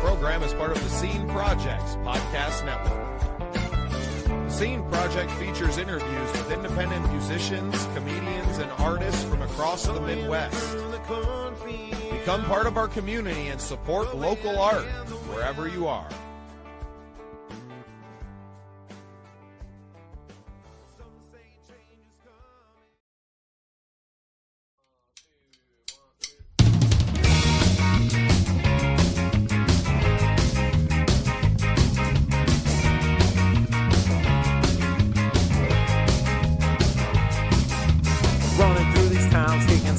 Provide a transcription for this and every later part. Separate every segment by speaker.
Speaker 1: program is part of the Scene Project's podcast network. The Scene Project features interviews with independent musicians, comedians, and artists from across the Midwest. Become part of our community and support local art wherever you are.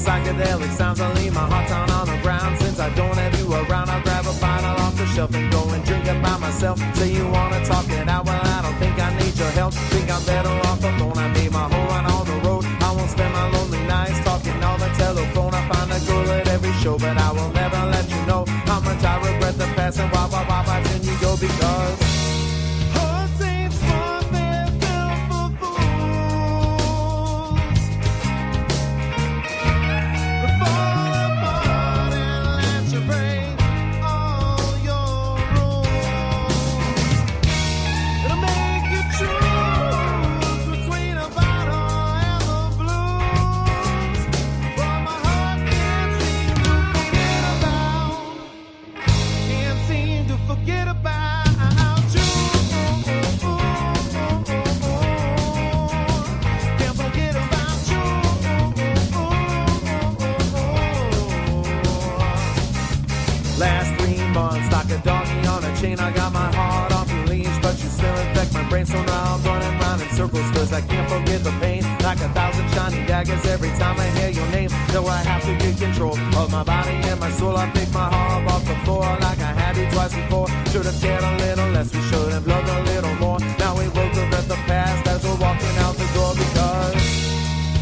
Speaker 2: Psychedelic sounds, I leave my heart down on the ground. Since I don't have you around, I'll grab a bottle off the shelf and go and drink it by myself. Say you wanna talk it out, well I don't think I need your help. Think I'm better off alone, I made my whole run on the road. I won't spend my lonely nights talking on the telephone. I find a girl at every show, but I will never let you know how much I regret the past and why watching you go, because hearts ain't smart, they're built for fools. I got my heart off your leash, but you still infect my brain. So now I'm running round in circles, cause I can't forget the pain. Like 1,000 shiny daggers every time I hear your name. So I have to get control of my body and my soul. I pick my heart off the floor like I had it twice before. Should've cared a little less, we should've loved a little more. Now we both regret the past as we're walking out the door, because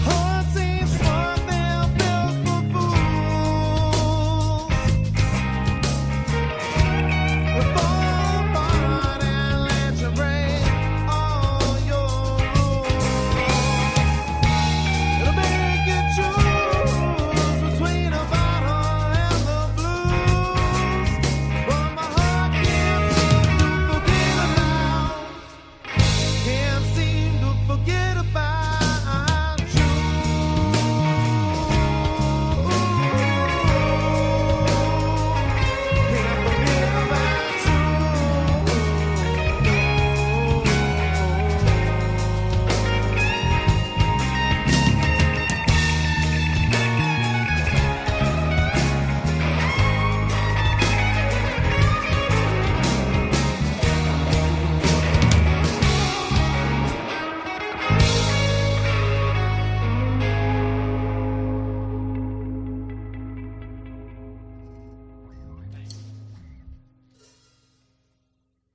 Speaker 2: hearts ain't smart, they're built for fools.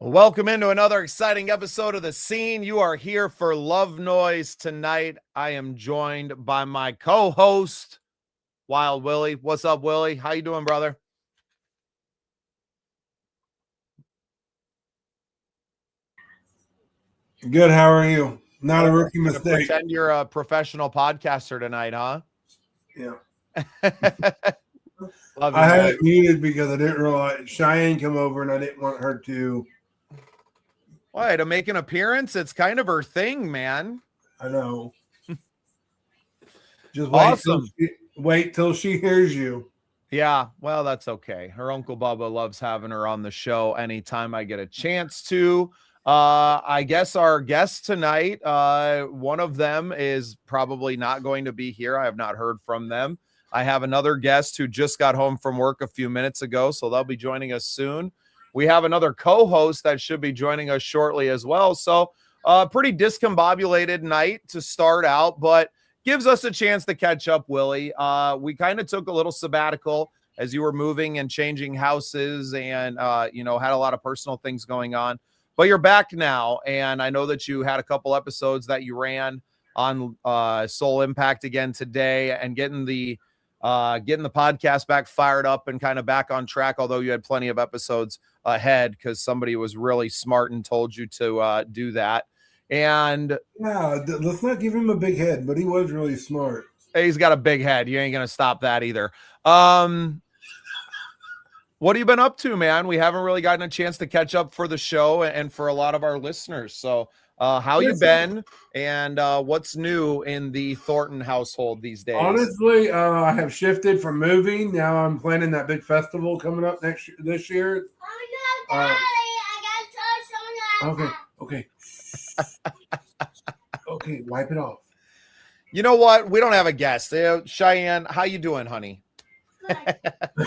Speaker 1: Welcome into another exciting episode of The Scene. You are here for Love Noise tonight. I am joined by my co-host, Wild Willie. What's up, Willie? How you doing, brother?
Speaker 3: Good. How are you? Not a rookie mistake.
Speaker 1: Pretend you're a professional podcaster tonight, huh?
Speaker 3: Yeah.
Speaker 1: Love
Speaker 3: I had
Speaker 1: man.
Speaker 3: it muted because I didn't realize Cheyenne come over and I didn't want her to.
Speaker 1: Why, to make an appearance? It's kind of her thing, man.
Speaker 3: I know. Just
Speaker 1: Awesome.
Speaker 3: Wait till she hears you.
Speaker 1: Yeah, well, that's okay. Her Uncle Bubba loves having her on the show anytime I get a chance to. I guess our guests tonight, one of them is probably not going to be here. I have not heard from them. I have another guest who just got home from work a few minutes ago, so they'll be joining us soon. We have another co-host that should be joining us shortly as well. So pretty discombobulated night to start out, but gives us a chance to catch up, Willie. We kind of took a little sabbatical as you were moving and changing houses and, had a lot of personal things going on. But you're back now, and I know that you had a couple episodes that you ran on Soul Impact again today, and getting the podcast back fired up and kind of back on track, although you had plenty of episodes ahead because somebody was really smart and told you to do that. And
Speaker 3: yeah, let's not give him a big head, but he was really smart.
Speaker 1: He's got a big head. You ain't going to stop that either. What have you been up to, man? We haven't really gotten a chance to catch up for the show and for a lot of our listeners. So, how you been, and what's new in the Thornton household these days?
Speaker 3: Honestly, I have shifted from moving. Now I'm planning that big festival coming up this year.
Speaker 4: Oh no, Daddy! I got to
Speaker 3: Okay. Okay, wipe it off.
Speaker 1: You know what? We don't have a guest. Cheyenne, how you doing, honey?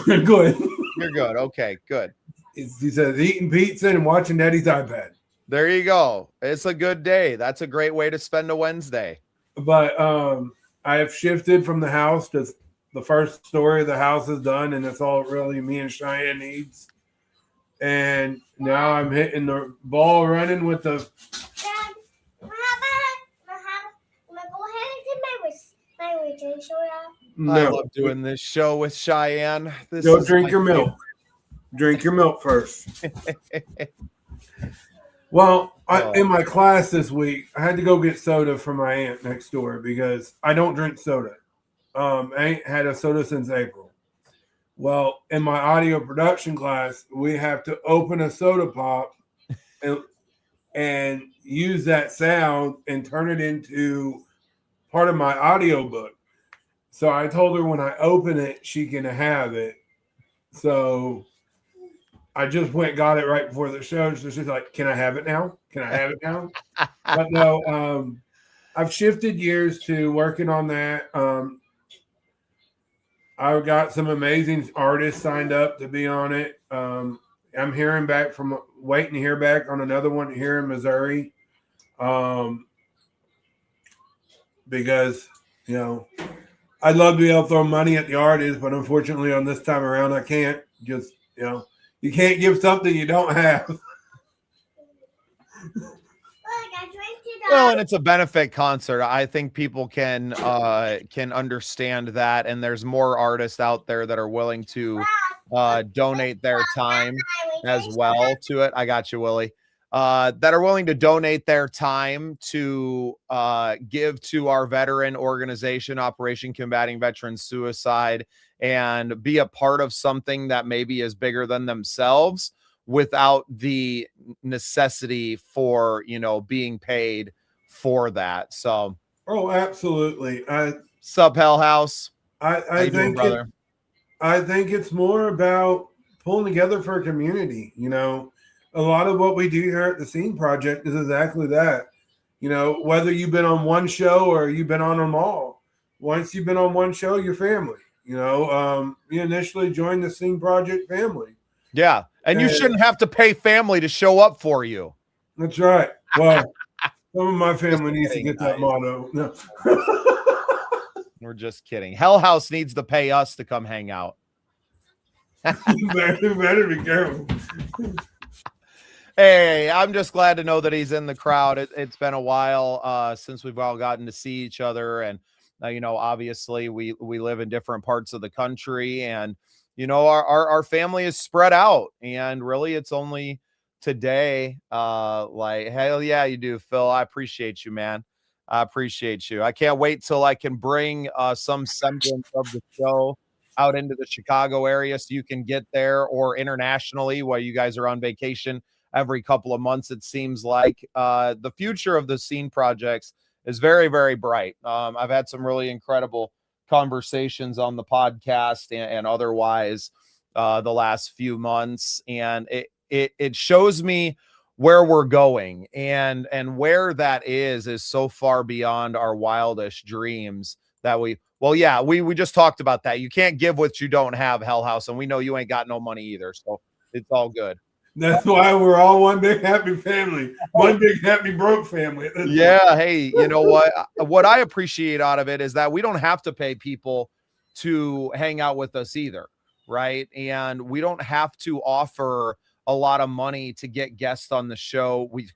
Speaker 3: Good.
Speaker 1: You're good. Okay, good.
Speaker 3: He says eating pizza and watching Daddy's iPad.
Speaker 1: There you go. It's a good day. That's a great way to spend a Wednesday.
Speaker 3: But I have shifted from the house to the first story of the house is done, and that's all really me and Cheyenne needs. And now I'm hitting the ball running with the.
Speaker 4: Dad, go ahead and do my return soda.
Speaker 1: I love doing this show with Cheyenne.
Speaker 3: Go drink your milk. Drink your milk first. Well, in my class this week, I had to go get soda from my aunt next door because I don't drink soda. I ain't had a soda since April. Well, in my audio production class, we have to open a soda pop and use that sound and turn it into part of my audio book. So I told her when I open it, she can have it. So I just went and got it right before the show. So she's like, "Can I have it now? Can I have it now?" But no, I've shifted gears to working on that. I've got some amazing artists signed up to be on it. I'm waiting to hear back on another one here in Missouri. Because, I'd love to be able to throw money at the artist, but unfortunately on this time around, I can't. Just, you can't give something you don't have.
Speaker 1: Well, and it's a benefit concert. I think people can understand that, and there's more artists out there that are willing to donate their time as well to it. I got you, Willie. That are willing to donate their time to give to our veteran organization, Operation Combating Veteran Suicide, and be a part of something that maybe is bigger than themselves without the necessity for, being paid for that. So,
Speaker 3: absolutely.
Speaker 1: Sup, Hell House.
Speaker 3: I think, brother? I think it's more about pulling together for a community. A lot of what we do here at the Scene Project is exactly that. Whether you've been on one show or you've been on them all, once you've been on one show, you're family. You initially joined the Scene Project family.
Speaker 1: Yeah, and you shouldn't have to pay family to show up for you.
Speaker 3: That's right. Well, some of my family needs to get that motto. No.
Speaker 1: We're just kidding. Hell House needs to pay us to come hang out.
Speaker 3: You better be careful.
Speaker 1: Hey, I'm just glad to know that he's in the crowd. It's been a while since we've all gotten to see each other. And, obviously we live in different parts of the country, and, our family is spread out, and really it's only today. Hell yeah, you do, Phil. I appreciate you, man. I appreciate you. I can't wait till I can bring some semblance of the show out into the Chicago area so you can get there, or internationally while you guys are on vacation every couple of months. It seems like the future of the Scene Projects is very, very bright. I've had some really incredible conversations on the podcast and otherwise the last few months, and it shows me where we're going, and where that is so far beyond our wildest dreams that we just talked about that. You can't give what you don't have, Hell House, and we know you ain't got no money either, so it's all good.
Speaker 3: That's why we're all one big happy family, one big happy broke family.
Speaker 1: Yeah. Hey, you know what? What I appreciate out of it is that we don't have to pay people to hang out with us either, right? And we don't have to offer a lot of money to get guests on the show. We've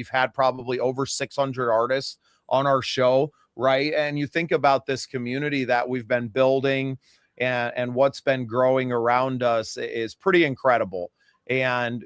Speaker 1: had probably over 600 artists on our show, right? And you think about this community that we've been building and what's been growing around us is pretty incredible. And,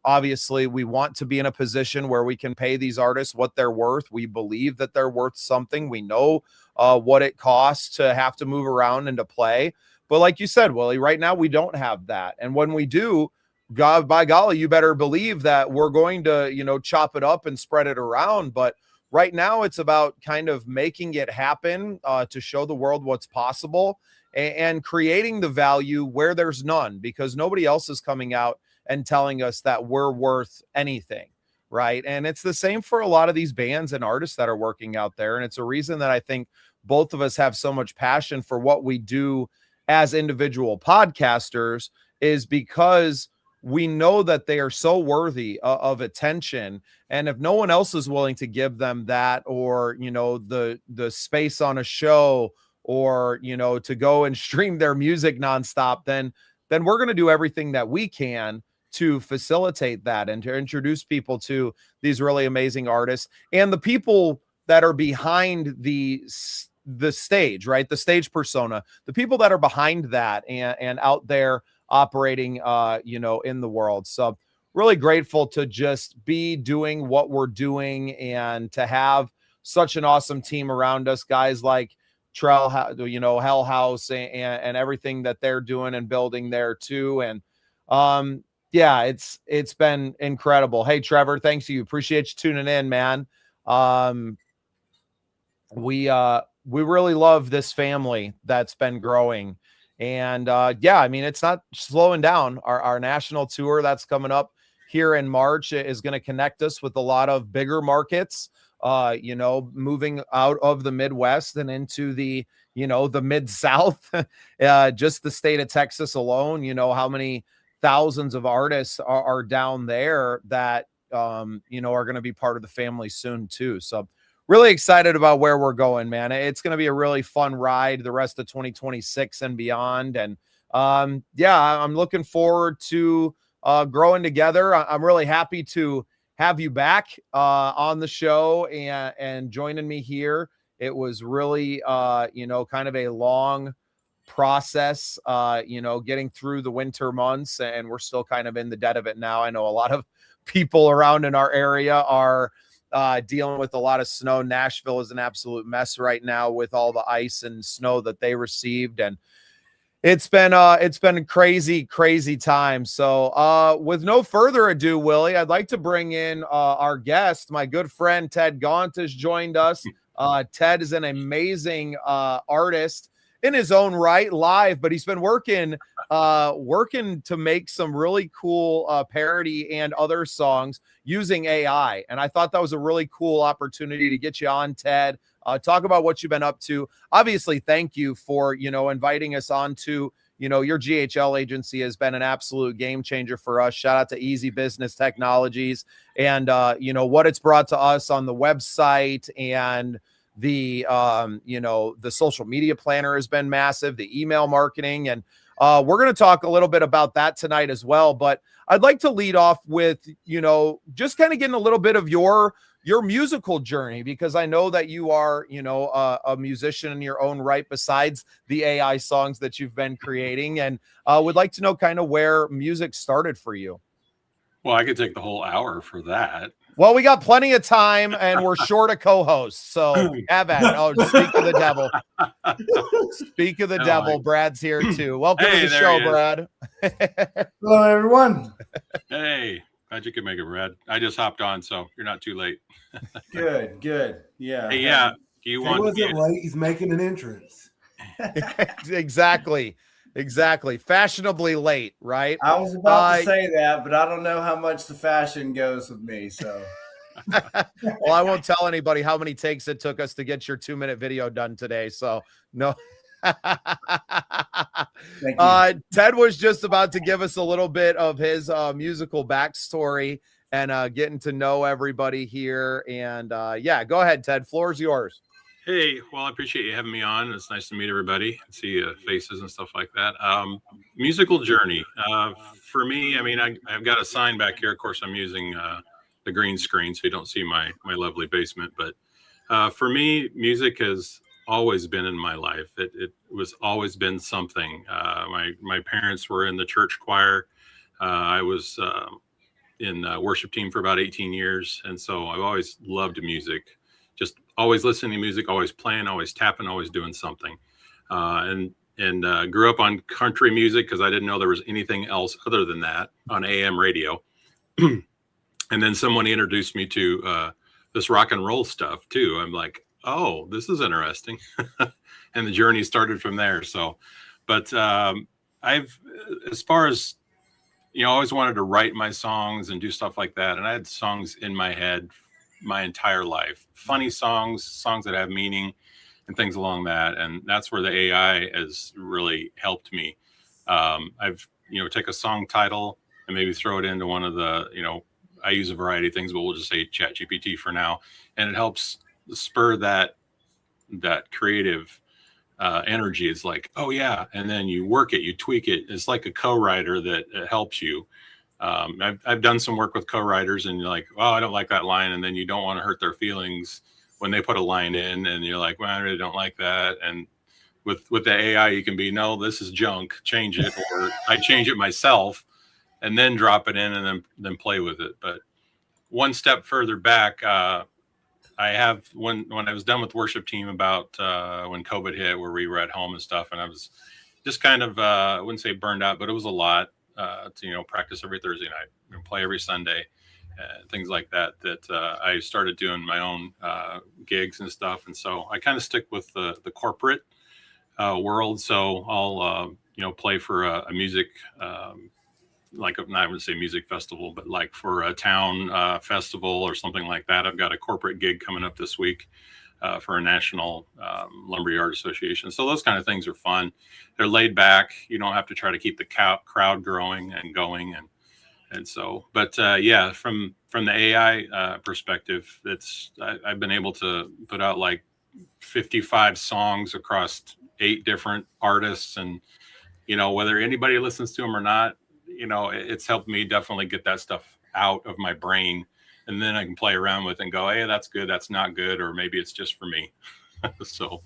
Speaker 1: obviously we want to be in a position where we can pay these artists what they're worth. We believe that they're worth something. We know what it costs to have to move around and to play. But like you said, Willie, right now we don't have that. And when we do, God, by golly, you better believe that we're going to, chop it up and spread it around. But right now it's about kind of making it happen to show the world what's possible and creating the value where there's none, because nobody else is coming out and telling us that we're worth anything. Right. And it's the same for a lot of these bands and artists that are working out there. And it's a reason that I think both of us have so much passion for what we do as individual podcasters, is because we know that they are so worthy of attention. And if no one else is willing to give them that, or, the space on a show, or, to go and stream their music nonstop, then we're going to do everything that we can to facilitate that and to introduce people to these really amazing artists and the people that are behind the stage, right? The stage persona, the people that are behind that and out there operating, in the world. So really grateful to just be doing what we're doing and to have such an awesome team around us, guys like Hell House and everything that they're doing and building there too. And, yeah, it's been incredible. Hey, Trevor, thanks to you. Appreciate you tuning in, man. We really love this family that's been growing. And yeah, I mean, it's not slowing down. Our national tour that's coming up here in March is going to connect us with a lot of bigger markets, moving out of the Midwest and into the Mid-South, just the state of Texas alone. How many thousands of artists are down there that, are going to be part of the family soon too. So really excited about where we're going, man. It's going to be a really fun ride the rest of 2026 and beyond. And yeah, I'm looking forward to growing together. I'm really happy to have you back on the show and joining me here. It was really, kind of a long process, getting through the winter months, and we're still kind of in the dead of it now. I know a lot of people around in our area are dealing with a lot of snow. Nashville is an absolute mess right now with all the ice and snow that they received, and it's been a crazy time. So with no further ado, Willie, I'd like to bring in our guest. My good friend Ted Gaunt has joined us. Ted is an amazing artist in his own right, live, but he's been working to make some really cool parody and other songs using AI. And I thought that was a really cool opportunity to get you on, Ted. Talk about what you've been up to. Obviously, thank you for, inviting us on to, your GHL agency has been an absolute game changer for us. Shout out to Easy Business Technologies and, what it's brought to us on the website, and the social media planner has been massive, the email marketing. And we're going to talk a little bit about that tonight as well. But I'd like to lead off with, just kind of getting a little bit of your musical journey, because I know that you are, a musician in your own right, besides the AI songs that you've been creating, and would like to know kind of where music started for you.
Speaker 5: Well, I could take the whole hour for that.
Speaker 1: Well, we got plenty of time, and we're short a co-host, so have at it. Oh, speak of the devil. Speak of the devil. Brad's here too. Welcome to the show, Brad.
Speaker 6: Hello, everyone.
Speaker 5: Hey, glad you could make it, Brad. I just hopped on, so you're not too late.
Speaker 6: Good. Yeah.
Speaker 5: Hey, yeah.
Speaker 3: He wasn't late. He's making an entrance.
Speaker 1: Exactly. Fashionably late, right?
Speaker 6: I was about to say that, but I don't know how much the fashion goes with me. So,
Speaker 1: well, I won't tell anybody how many takes it took us to get your 2-minute video done today. So, no.
Speaker 6: Thank you.
Speaker 1: Ted was just about to give us a little bit of his musical backstory and getting to know everybody here. And yeah, go ahead, Ted. Floor's yours.
Speaker 5: Hey, well, I appreciate you having me on. It's nice to meet everybody and see faces and stuff like that. Musical journey. For me, I mean, I've got a sign back here. Of course, I'm using the green screen, so you don't see my lovely basement. But for me, music has always been in my life. It was always been something. My parents were in the church choir. I was in worship team for about 18 years. And so I've always loved music. Just always listening to music, always playing, always tapping, always doing something. And and grew up on country music because I didn't know there was anything else other than that on AM radio. And then someone introduced me to this rock and roll stuff too. I'm like, oh, this is interesting. And the journey started from there. So, but I've, as far as, I always wanted to write my songs and do stuff like that. And I had songs in my head my entire life, funny songs that have meaning and things along that. And that's where the AI has really helped me. I've, take a song title and maybe throw it into one of the, I use a variety of things, but we'll just say ChatGPT for now. And it helps spur that creative energy. It's like, oh yeah. And then you work it, you tweak it. It's like a co-writer that helps you. I've done some work with co-writers and you're like, oh, I don't like that line. And then you don't want to hurt their feelings when they put a line in and you're like, well, I really don't like that. And with the AI, you can be, no, this is junk, change it. Or I change it myself and then drop it in and then play with it. But one step further back, I have, when I was done with worship team about when COVID hit, where we were at home and stuff, and I was just kind of, I wouldn't say burned out, but it was a lot to, practice every Thursday night and play every Sunday, things like that, I started doing my own gigs and stuff. And so I kind of stick with the corporate world. So I'll, play for a music, like I would say music festival, but like for a town festival or something like that. I've got a corporate gig coming up this week for a national lumberyard association. So those kind of things are fun. They're laid back. You don't have to try to keep the crowd growing and going. And so, but yeah, from the AI perspective, I've been able to put out like 55 songs across 8 different artists, and whether anybody listens to them or not, it's helped me definitely get that stuff out of my brain, and then I can play around with it and go, hey, that's good, that's not good, or maybe it's just for me. So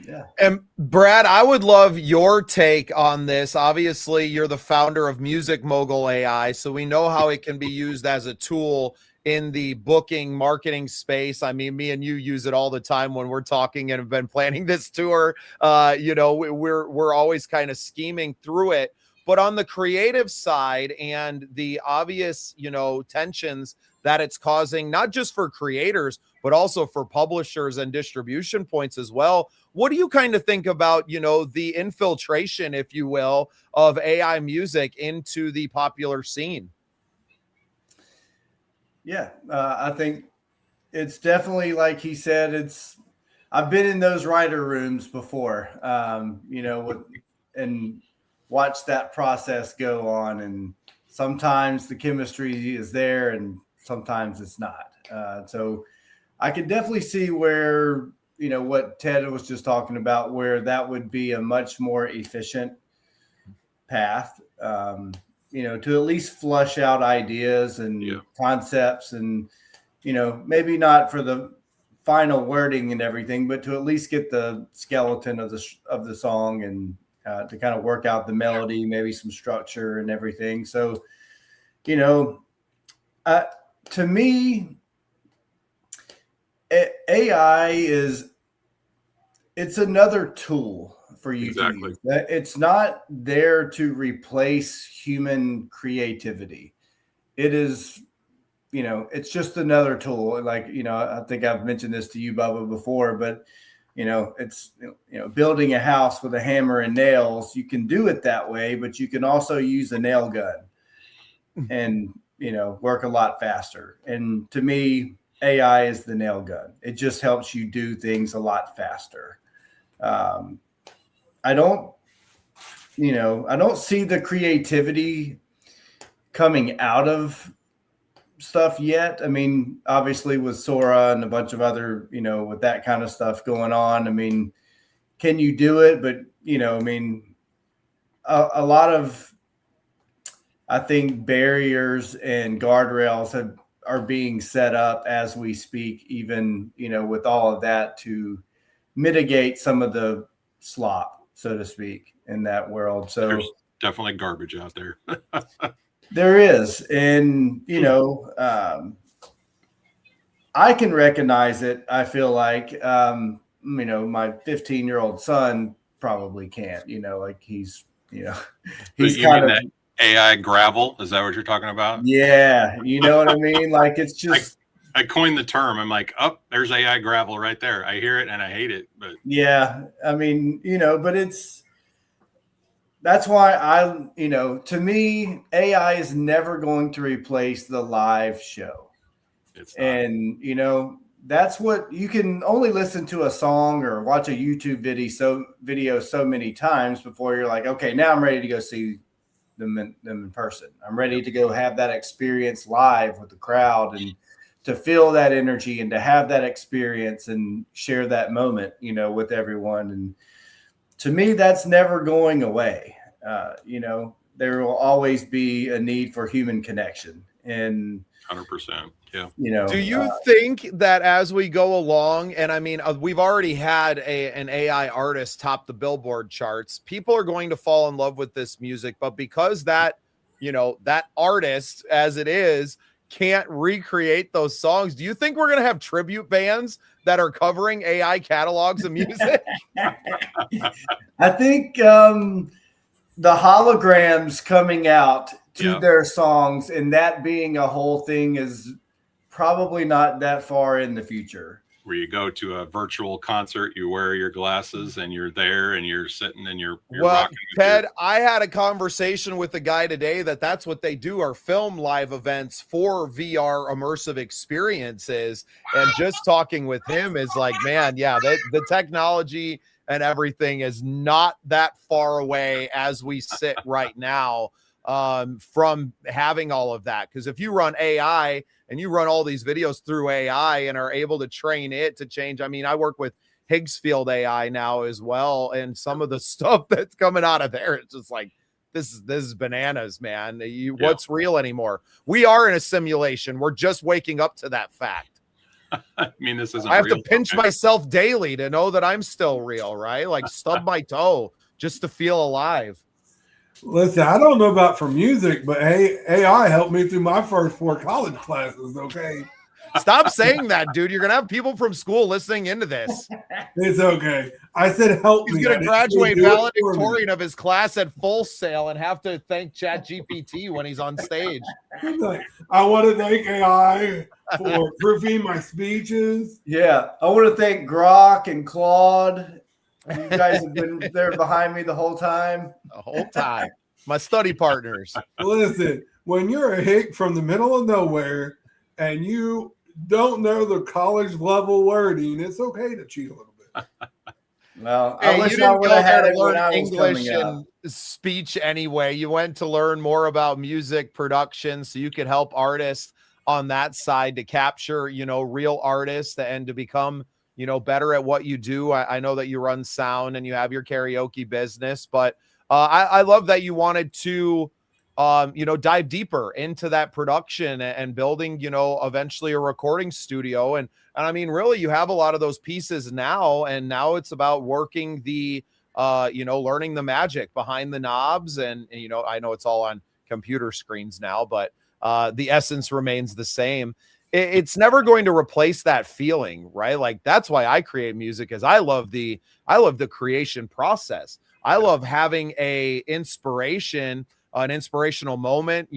Speaker 1: yeah. And Brad, I would love your take on this. Obviously, you're the founder of Music Mogul AI, so we know how it can be used as a tool in the booking marketing space. I mean, me and you use it all the time when we're talking and have been planning this tour. We're always kind of scheming through it. But on the creative side and the obvious, tensions that it's causing, not just for creators, but also for publishers and distribution points as well. What do you kind of think about, the infiltration, if you will, of AI music into the popular scene?
Speaker 6: Yeah, I think it's definitely, like he said, I've been in those writer rooms before, and watch that process go on. And sometimes the chemistry is there and sometimes it's not. So I could definitely see where, what Ted was just talking about, where that would be a much more efficient path, to at least flush out ideas and concepts and, maybe not for the final wording and everything, but to at least get the skeleton of the song and to kind of work out the melody, maybe some structure and everything. So, to me, AI it's another tool for you.
Speaker 5: Exactly.
Speaker 6: To use. It's not there to replace human creativity. It is, it's just another tool. Like, I think I've mentioned this to you, Bubba, before, but it's, building a house with a hammer and nails. You can do it that way, but you can also use a nail gun and, work a lot faster. And to me, AI is the nail gun. It just helps you do things a lot faster. I don't see the creativity coming out of stuff yet. I mean, obviously with Sora and a bunch of other, with that kind of stuff going on, I mean, can you do it? But, a lot of, I think, barriers and guardrails are being set up as we speak, even, with all of that, to mitigate some of the slop, so to speak, in that world. So
Speaker 5: there's definitely garbage out there.
Speaker 6: There is. And, I can recognize it. I feel like, my 15-year-old son probably can't. Like he's
Speaker 5: But you
Speaker 6: kind
Speaker 5: mean
Speaker 6: of
Speaker 5: that AI gravel? Is that what you're talking about?
Speaker 6: yeah, you know what I mean? Like it's just
Speaker 5: I coined the term. I'm like, oh, there's AI gravel right there. I hear it and I hate it. But
Speaker 6: yeah, I mean, but that's why to me, AI is never going to replace the live show.
Speaker 5: it's not.
Speaker 6: And, that's what you can only listen to a song or watch a YouTube video so many times before you're like, okay, now I'm ready to go see them in person. I'm ready to go have that experience live with the crowd and to feel that energy and to have that experience and share that moment, with everyone. And to me, that's never going away. There will always be a need for human connection. And
Speaker 5: 100%. Yeah.
Speaker 1: Do you think that as we go along, and I mean, we've already had an AI artist top the Billboard charts, people are going to fall in love with this music, but because that artist as it is can't recreate those songs, do you think we're going to have tribute bands that are covering AI catalogs of music?
Speaker 6: I think the holograms coming out to their songs and that being a whole thing is probably not that far in the future.
Speaker 5: Where you go to a virtual concert, you wear your glasses and you're there and you're sitting and you're rocking.
Speaker 1: Ted, I had a conversation with a guy today that's what they do, are film live events for VR immersive experiences. And just talking with him is like, man, yeah, the technology and everything is not that far away as we sit right now from having all of that. Because if you run AI and you run all these videos through AI and are able to train it to change. I mean, I work with Higgsfield AI now as well. And some of the stuff that's coming out of there, it's just like, this is bananas, man. What's real anymore? We are in a simulation. We're just waking up to that fact.
Speaker 5: I mean, this isn't
Speaker 1: I have
Speaker 5: real.
Speaker 1: to pinch myself daily to know that I'm still real, right? Like stub my toe just to feel alive.
Speaker 3: Listen, I don't know about for music, but AI helped me through my first 4 college classes, okay?
Speaker 1: Stop saying that, dude. You're going to have people from school listening into this.
Speaker 3: It's okay. I said help me.
Speaker 1: He's going to graduate valedictorian of his class at Full Sail and have to thank ChatGPT when he's on stage.
Speaker 3: I want to thank AI for proofing my speeches.
Speaker 6: Yeah, I want to thank Grok and Claude. You guys have been there behind me the whole time.
Speaker 1: The whole time. My study partners.
Speaker 3: Listen, when you're a hick from the middle of nowhere and you don't know the college level wording, it's okay to cheat a little bit.
Speaker 6: Well, I wish I would have had it when I was
Speaker 1: English and speech anyway. You went to learn more about music production so you could help artists on that side to capture, real artists and to become better at what you do. I know that you run sound and you have your karaoke business, but I love that you wanted to, dive deeper into that production and building, eventually a recording studio. And I mean, really, you have a lot of those pieces now, and now it's about working the, learning the magic behind the knobs. And, I know it's all on computer screens now, but the essence remains the same. It's never going to replace that feeling, right? Like that's why I create music, is I love the creation process. I love having an inspirational moment.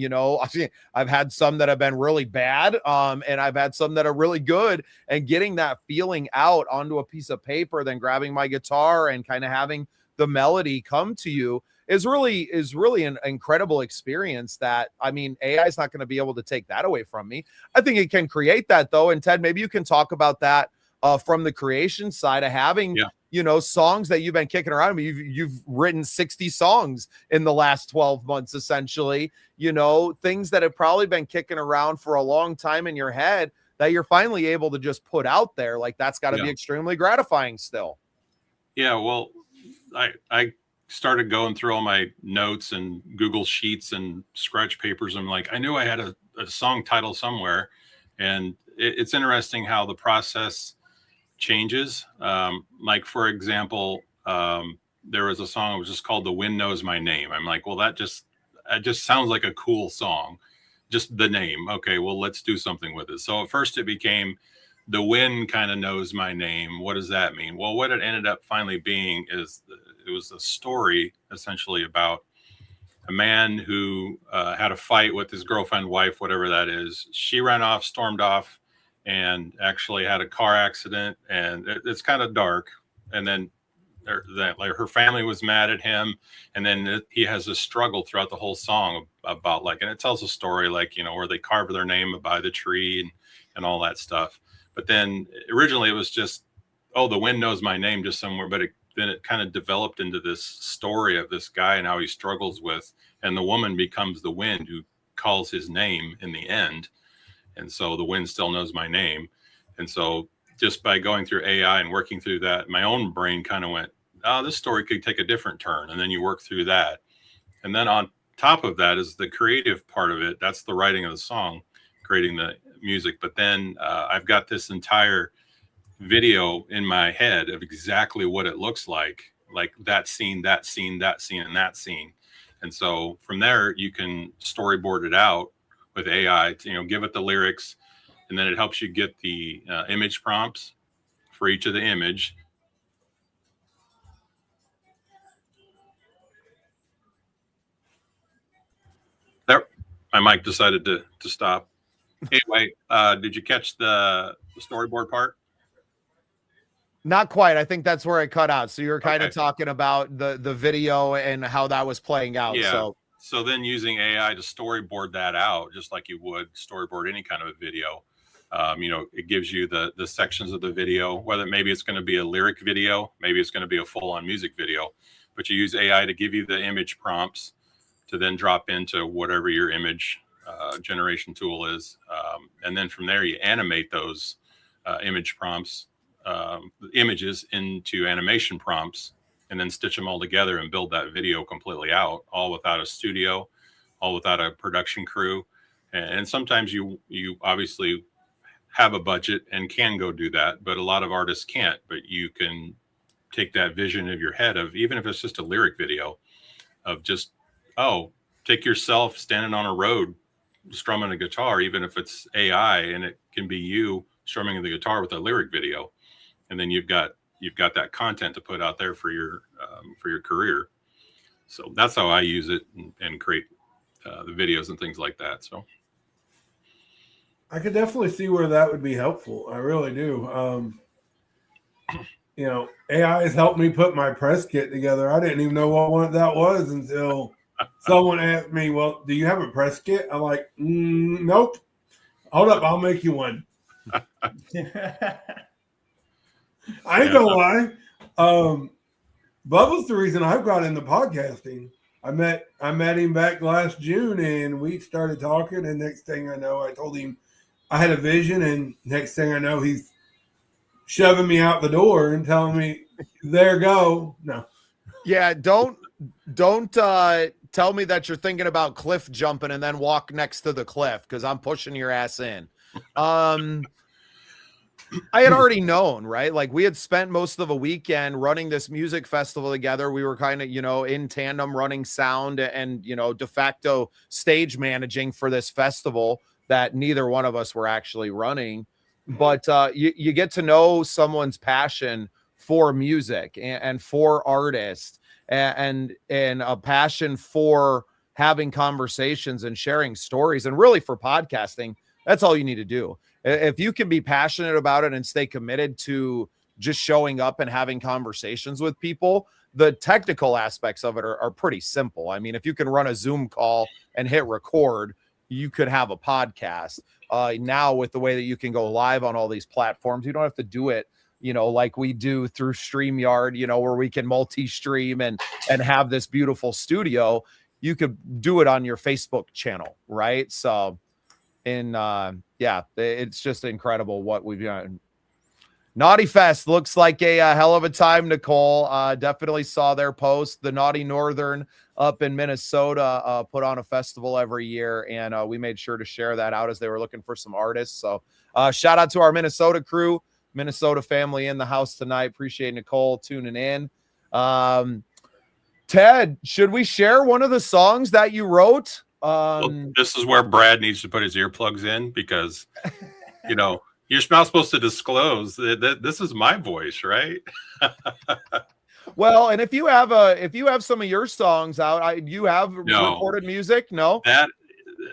Speaker 1: I've had some that have been really bad, and I've had some that are really good, and getting that feeling out onto a piece of paper, then grabbing my guitar and kind of having the melody come to you is really an incredible experience that, I mean, AI is not going to be able to take that away from me. I think it can create that though. And Ted, maybe you can talk about that from the creation side of having, songs that you've been kicking around. I mean, you've written 60 songs in the last 12 months, essentially, things that have probably been kicking around for a long time in your head that you're finally able to just put out there. Like that's got to be extremely gratifying still.
Speaker 5: Yeah. Well, I started going through all my notes and Google Sheets and scratch papers. I'm like, I knew I had a song title somewhere. And it's interesting how the process changes. Like, for example, there was a song that was just called The Wind Knows My Name. I'm like, well, that just sounds like a cool song. Just the name. Okay, well, let's do something with it. So at first it became The Wind Kind of Knows My Name. What does that mean? Well, what it ended up finally being is it was a story essentially about a man who had a fight with his girlfriend, wife, whatever that is. She ran off, stormed off, and actually had a car accident. And it's kind of dark. And then like her family was mad at him, and then he has a struggle throughout the whole song about like, and it tells a story like, you know, where they carve their name by the tree and all that stuff. But then originally it was just, oh, the wind knows my name just somewhere, but then it kind of developed into this story of this guy and how he struggles with, and the woman becomes the wind who calls his name in the end. And so the wind still knows my name. And so just by going through AI and working through that, my own brain kind of went, oh, this story could take a different turn. And then you work through that. And then on top of that is the creative part of it. That's the writing of the song, creating the music. But then I've got this entire video in my head of exactly what it looks like that scene, that scene, that scene, and that scene. And so from there, you can storyboard it out with AI to, you know, give it the lyrics, and then it helps you get the image prompts for each of the image. There, my mic decided to stop. Anyway, did you catch the storyboard part?
Speaker 1: Not quite. I think that's where it cut out. So you were kind of
Speaker 5: Okay.
Speaker 1: talking about the video and how that was playing out.
Speaker 5: Yeah. So then using AI to storyboard that out, just like you would storyboard any kind of a video, you know, it gives you the sections of the video, whether maybe it's going to be a lyric video, maybe it's going to be a full-on music video, but you use AI to give you the image prompts to then drop into whatever your image generation tool is. And then from there, you animate those image prompts, images into animation prompts, and then stitch them all together and build that video completely out, all without a studio, all without a production crew. And sometimes you obviously have a budget and can go do that, but a lot of artists can't. But you can take that vision of your head of, even if it's just a lyric video, of just, oh, take yourself standing on a road strumming a guitar, even if it's AI, and it can be you strumming the guitar with a lyric video. And then you've got that content to put out there for your career. So that's how I use it and create the videos and things like that. So
Speaker 3: I could definitely see where that would be helpful. I really do. You know, AI has helped me put my press kit together. I didn't even know what one that was until someone asked me, well, do you have a press kit? I'm like, nope. Hold up, I'll make you one. I ain't gonna lie. Bubba's the reason I've got into podcasting. I met him back last June, and we started talking, and next thing I know, I told him I had a vision, and next thing I know, he's shoving me out the door and telling me, there go. No.
Speaker 1: Yeah, don't tell me that you're thinking about cliff jumping and then walk next to the cliff, because I'm pushing your ass in. I had already known, right? Like, we had spent most of a weekend running this music festival together. We were kind of, you know, in tandem running sound and, you know, de facto stage managing for this festival that neither one of us were actually running. But you get to know someone's passion for music and for artists and a passion for having conversations and sharing stories, and really for podcasting. That's all you need to do. If you can be passionate about it and stay committed to just showing up and having conversations with people, the technical aspects of it are pretty simple. I mean, if you can run a Zoom call and hit record, you could have a podcast. Now with the way that you can go live on all these platforms, you don't have to do it, you know, like we do through StreamYard, you know, where we can multi-stream and have this beautiful studio. You could do it on your Facebook channel, right? So, yeah, it's just incredible what we've done. Naughty Fest looks like a hell of a time, Nicole. Definitely saw their post. The Naughty Northern up in Minnesota put on a festival every year, and we made sure to share that out as they were looking for some artists. So shout out to our Minnesota crew, Minnesota family in the house tonight. Appreciate Nicole tuning in. Ted, should we share one of the songs that you wrote?
Speaker 5: Well, this is where Brad needs to put his earplugs in, because, you know, you're not supposed to disclose that this is my voice, right?
Speaker 1: Well, and if you have some of your songs out, you have recorded music? No,
Speaker 5: that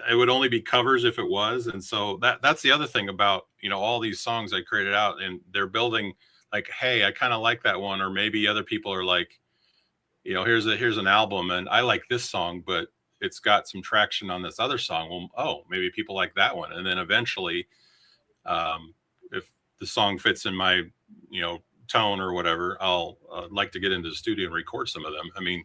Speaker 5: it would only be covers if it was. And so that's the other thing about, all these songs I created out, and they're building like, hey, I kind of like that one. Or maybe other people are like, here's an album and I like this song, but it's got some traction on this other song. Well, oh, maybe people like that one. And then eventually, if the song fits in my, tone or whatever, I'll like to get into the studio and record some of them. I mean,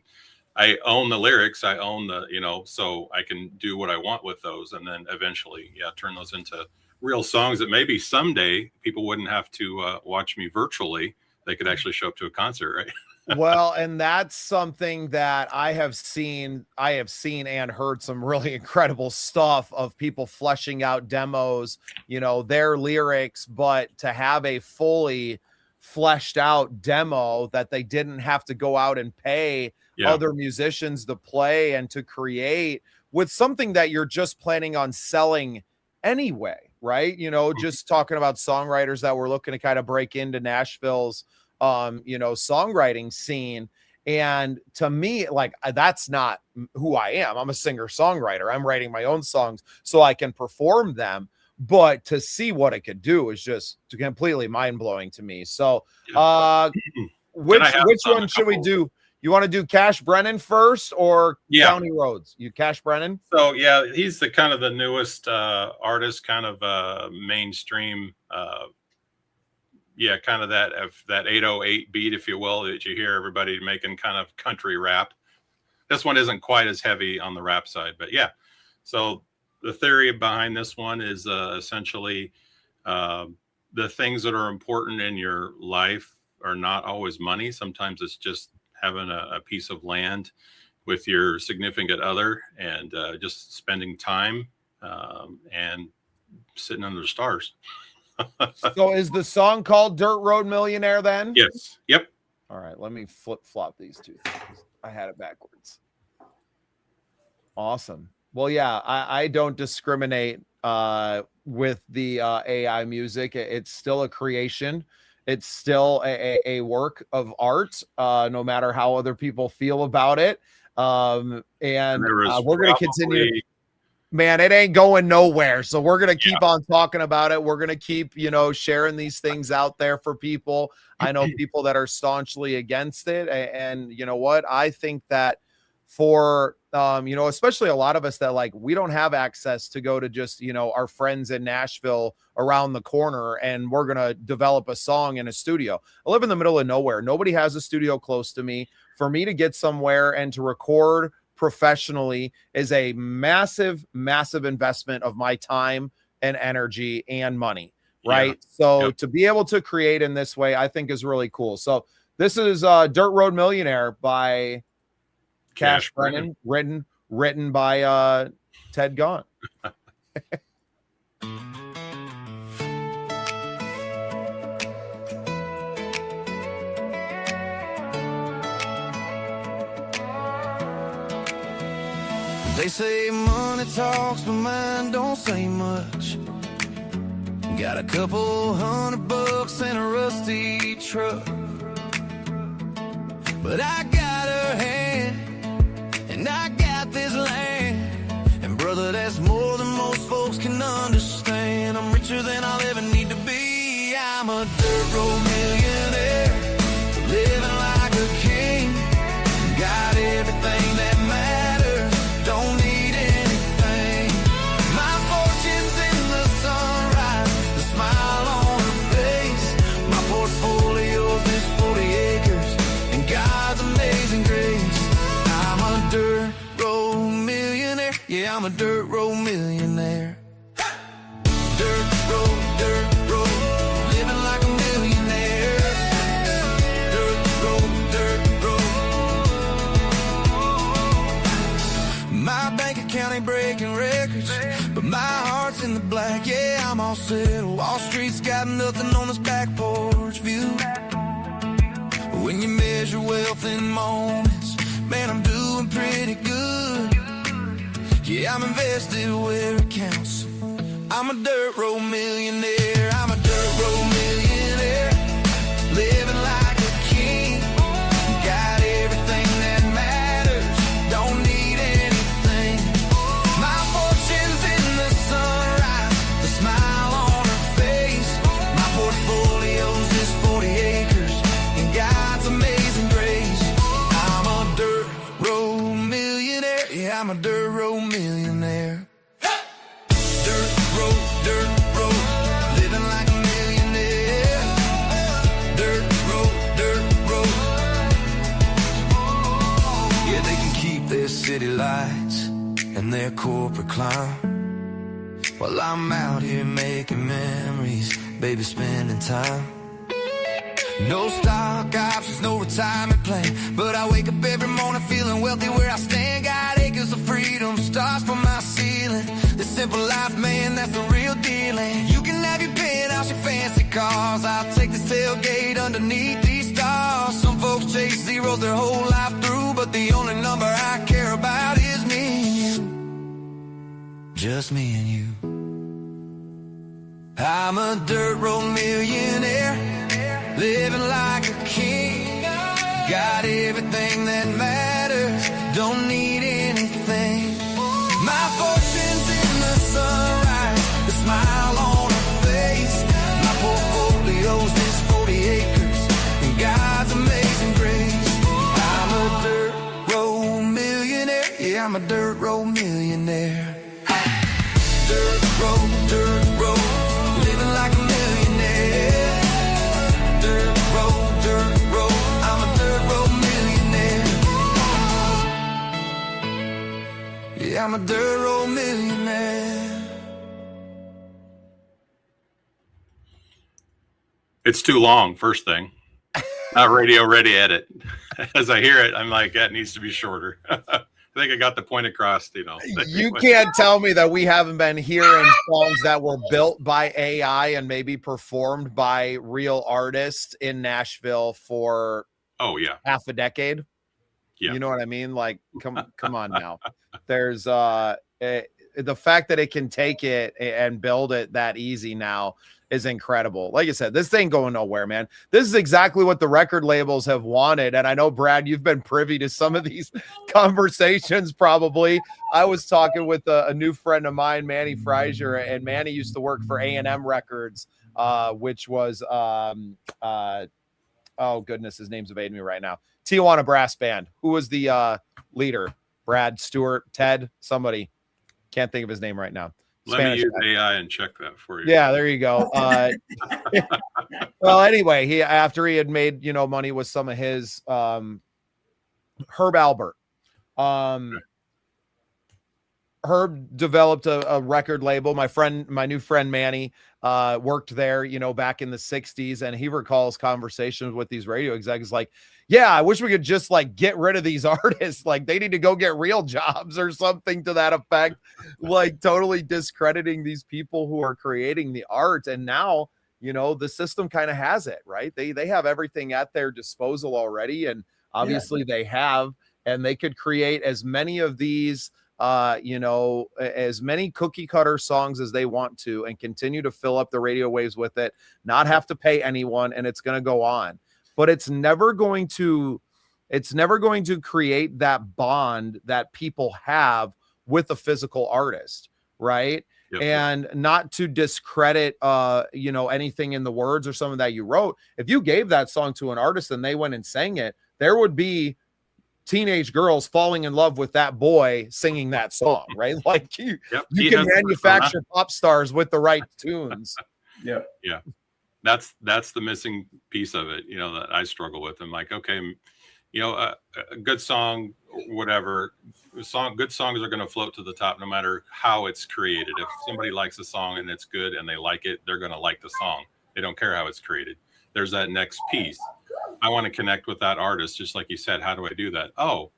Speaker 5: I own the lyrics, I own the, so I can do what I want with those, and then eventually, turn those into real songs that maybe someday people wouldn't have to watch me virtually. They could actually show up to a concert, right?
Speaker 1: Well, and that's something that I have seen and heard some really incredible stuff of people fleshing out demos, their lyrics, but to have a fully fleshed out demo that they didn't have to go out and pay other musicians to play and to create with something that you're just planning on selling anyway, right? Just talking about songwriters that were looking to kind of break into Nashville's songwriting scene. And to me, like, that's not who I am. I'm a singer-songwriter. I'm writing my own songs so I can perform them. But to see what it could do is just completely mind-blowing to me. So which one should we do? You want to do Cash Brennan first or County Roads? You Cash Brennan?
Speaker 5: So he's the kind of the newest artist, kind of mainstream, kind of that 808 beat, if you will, that you hear everybody making kind of country rap. This one isn't quite as heavy on the rap side, but so the theory behind this one is essentially the things that are important in your life are not always money. Sometimes it's just having a piece of land with your significant other and just spending time and sitting under the stars.
Speaker 1: So is the song called Dirt Road Millionaire then?
Speaker 5: Yes. Yep.
Speaker 1: All right, let me flip-flop these two things. I had it backwards. Awesome. Well, I don't discriminate with the AI music. It's still a creation. It's still a work of art, no matter how other people feel about it. And we're going to continue. Man, it ain't going nowhere. So we're going to keep on talking about it. We're going to keep, sharing these things out there for people. I know people that are staunchly against it. And you know what? I think that for especially a lot of us that we don't have access to go to just our friends in Nashville around the corner and we're gonna develop a song in a studio. I live in the middle of nowhere. Nobody has a studio close to me. For me to get somewhere and to record professionally is a massive investment of my time and energy and money, right? So to be able to create in this way, I think is really cool. So this is Dirt Road Millionaire by Cash Brennan, written by Ted Gaunt.
Speaker 2: They say money talks, but mine don't say much. Got a couple $100 and a rusty truck, but I got her hand. And I got this land, and brother, that's more than most folks can understand. I'm richer than I'll ever need to be. I'm a dirt road millionaire, living like a king. Got everything that matters, don't need anything. My fortune's in the sunrise, the smile on her face. My portfolio's is 40 acres, and God's amazing grace. I'm a dirt road millionaire. Yeah, I'm a dirt road millionaire. Dirt road, living like a millionaire. Dirt road. My bank account ain't breaking records, but my heart's in the black. Yeah, I'm all set. Wall Street's got nothing on this back porch view. When you measure wealth in moments, man, I'm doing pretty good. Yeah, I'm invested where it counts. I'm a dirt road millionaire. I'm a dirt road millionaire, living like a king. Yeah, I'm a dirt road millionaire. Dirt road, living like a millionaire. Dirt road. Yeah, they can keep their city lights and their corporate clown, while I'm out here making memories, baby, spending time. No stock options, no retirement plan, but I wake up every morning feeling wealthy where I stand. Got acres of freedom, stars from my ceiling. This simple life, man, that's the real deal. And you can have your penthouse, your fancy cars. I'll take this tailgate underneath these stars. Some folks chase zeros their whole life through, but the only number I care about is me and you. Just me and you. I'm a dirt road millionaire, living like a king. Got everything that matters, don't need anything. My fortune's in the sunrise, the smile on her face. My portfolio's this 40 acres and God's amazing grace. I'm a dirt road millionaire. Yeah, I'm a dirt road millionaire. Dirt road, living like a millionaire. Dirt road, I'm a dirt road millionaire. Yeah, I'm a dirt road millionaire.
Speaker 5: It's too long, first thing. Not radio ready edit. As I hear it, I'm like, that needs to be shorter. I think I got the point across, you know.
Speaker 1: You can't tell me that we haven't been hearing songs that were built by AI and maybe performed by real artists in Nashville for half a decade.
Speaker 5: Yeah.
Speaker 1: You know what I mean? Like, come on now. There's the fact that it can take it and build it that easy now is incredible. Like I said, this ain't going nowhere, man. This is exactly what the record labels have wanted. And I know, Brad, you've been privy to some of these conversations probably. I was talking with a new friend of mine, Manny Frazier, and Manny used to work for A&M Records, which was, oh goodness, his name's evading me right now. Tijuana Brass Band. Who was the leader? Brad, Stewart, Ted, somebody. Can't think of his name right now.
Speaker 5: Let me use AI and check that for you.
Speaker 1: Yeah, there you go. Well, anyway, after he had made money with some of his Herb Albert. Herb developed a record label. My new friend Manny worked there, back in the 60s, and he recalls conversations with these radio executives like, yeah, I wish we could just like get rid of these artists. Like they need to go get real jobs or something to that effect, like totally discrediting these people who are creating the art. And now, the system kind of has it, right? They have everything at their disposal already. And obviously they have, and they could create as many of these, as many cookie cutter songs as they want to and continue to fill up the radio waves with it, not have to pay anyone, and it's going to go on. But it's never going to create that bond that people have with a physical artist, right?
Speaker 5: Yep.
Speaker 1: And not to discredit anything in the words or something that you wrote. If you gave that song to an artist and they went and sang it, there would be teenage girls falling in love with that boy singing that song, right? Like you can manufacture pop stars with the right tunes.
Speaker 3: Yeah.
Speaker 5: That's the missing piece of it, that I struggle with. I'm like, okay, a good song, whatever. Good songs are going to float to the top no matter how it's created. If somebody likes a song and it's good and they like it, they're going to like the song. They don't care how it's created. There's that next piece. I want to connect with that artist, just like you said. How do I do that? Oh,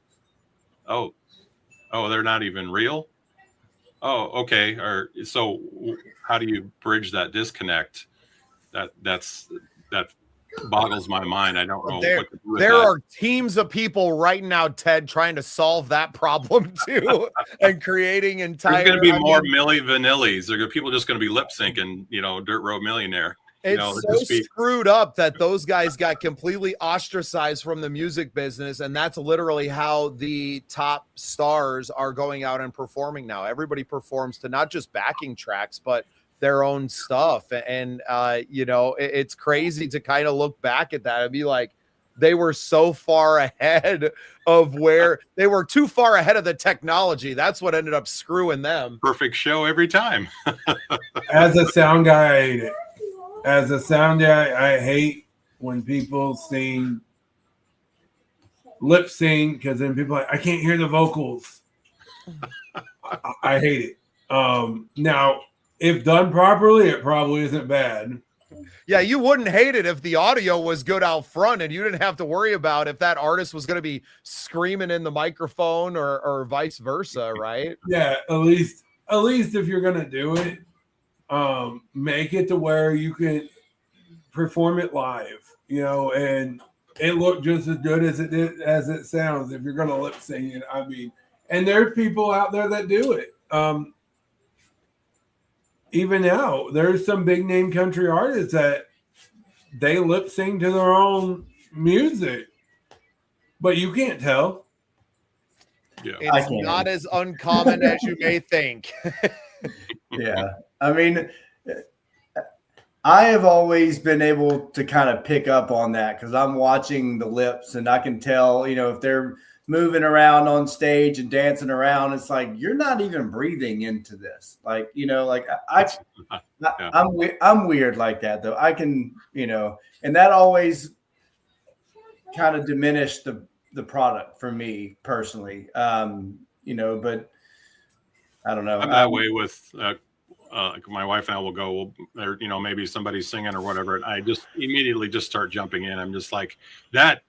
Speaker 5: they're not even real. Oh, okay. Or so how do you bridge that disconnect? That boggles my mind. I don't know what to do with
Speaker 1: there
Speaker 5: that.
Speaker 1: are teams of people right now, Ted, trying to solve that problem too, and creating entire.
Speaker 5: There's going to be more Milli Vanillis. There are people just going to be lip syncing, Dirt Road Millionaire.
Speaker 1: It's screwed up that those guys got completely ostracized from the music business, and that's literally how the top stars are going out and performing now. Everybody performs to not just backing tracks, but their own stuff. And it's crazy to kind of look back at that and be like, they were so far ahead of where they were too far ahead of the technology. That's what ended up screwing them.
Speaker 5: Perfect show every time.
Speaker 3: As a sound guy, I hate it. As a sound guy, I hate when people sing lip sync, because then people are like, I can't hear the vocals. I hate it. Now, if done properly, it probably isn't bad.
Speaker 1: Yeah, you wouldn't hate it if the audio was good out front and you didn't have to worry about if that artist was going to be screaming in the microphone or vice versa, right?
Speaker 3: Yeah, at least if you're gonna do it, make it to where you can perform it live, and it looked just as good as it sounds. If you're gonna lip sync it, I mean, and there's people out there that do it. Even now, there's some big name country artists that they lip sync to their own music, but you can't tell.
Speaker 5: Yeah.
Speaker 1: It's not as uncommon as you may think.
Speaker 6: Yeah. I mean, I have always been able to kind of pick up on that because I'm watching the lips and I can tell, if they're moving around on stage and dancing around, it's like, you're not even breathing into this. Like, I'm weird like that though. I can, and that always kind of diminished the product for me personally. But I don't know.
Speaker 5: I'm that way with my wife and I will go, maybe somebody's singing or whatever. And I just immediately just start jumping in. I'm just like that.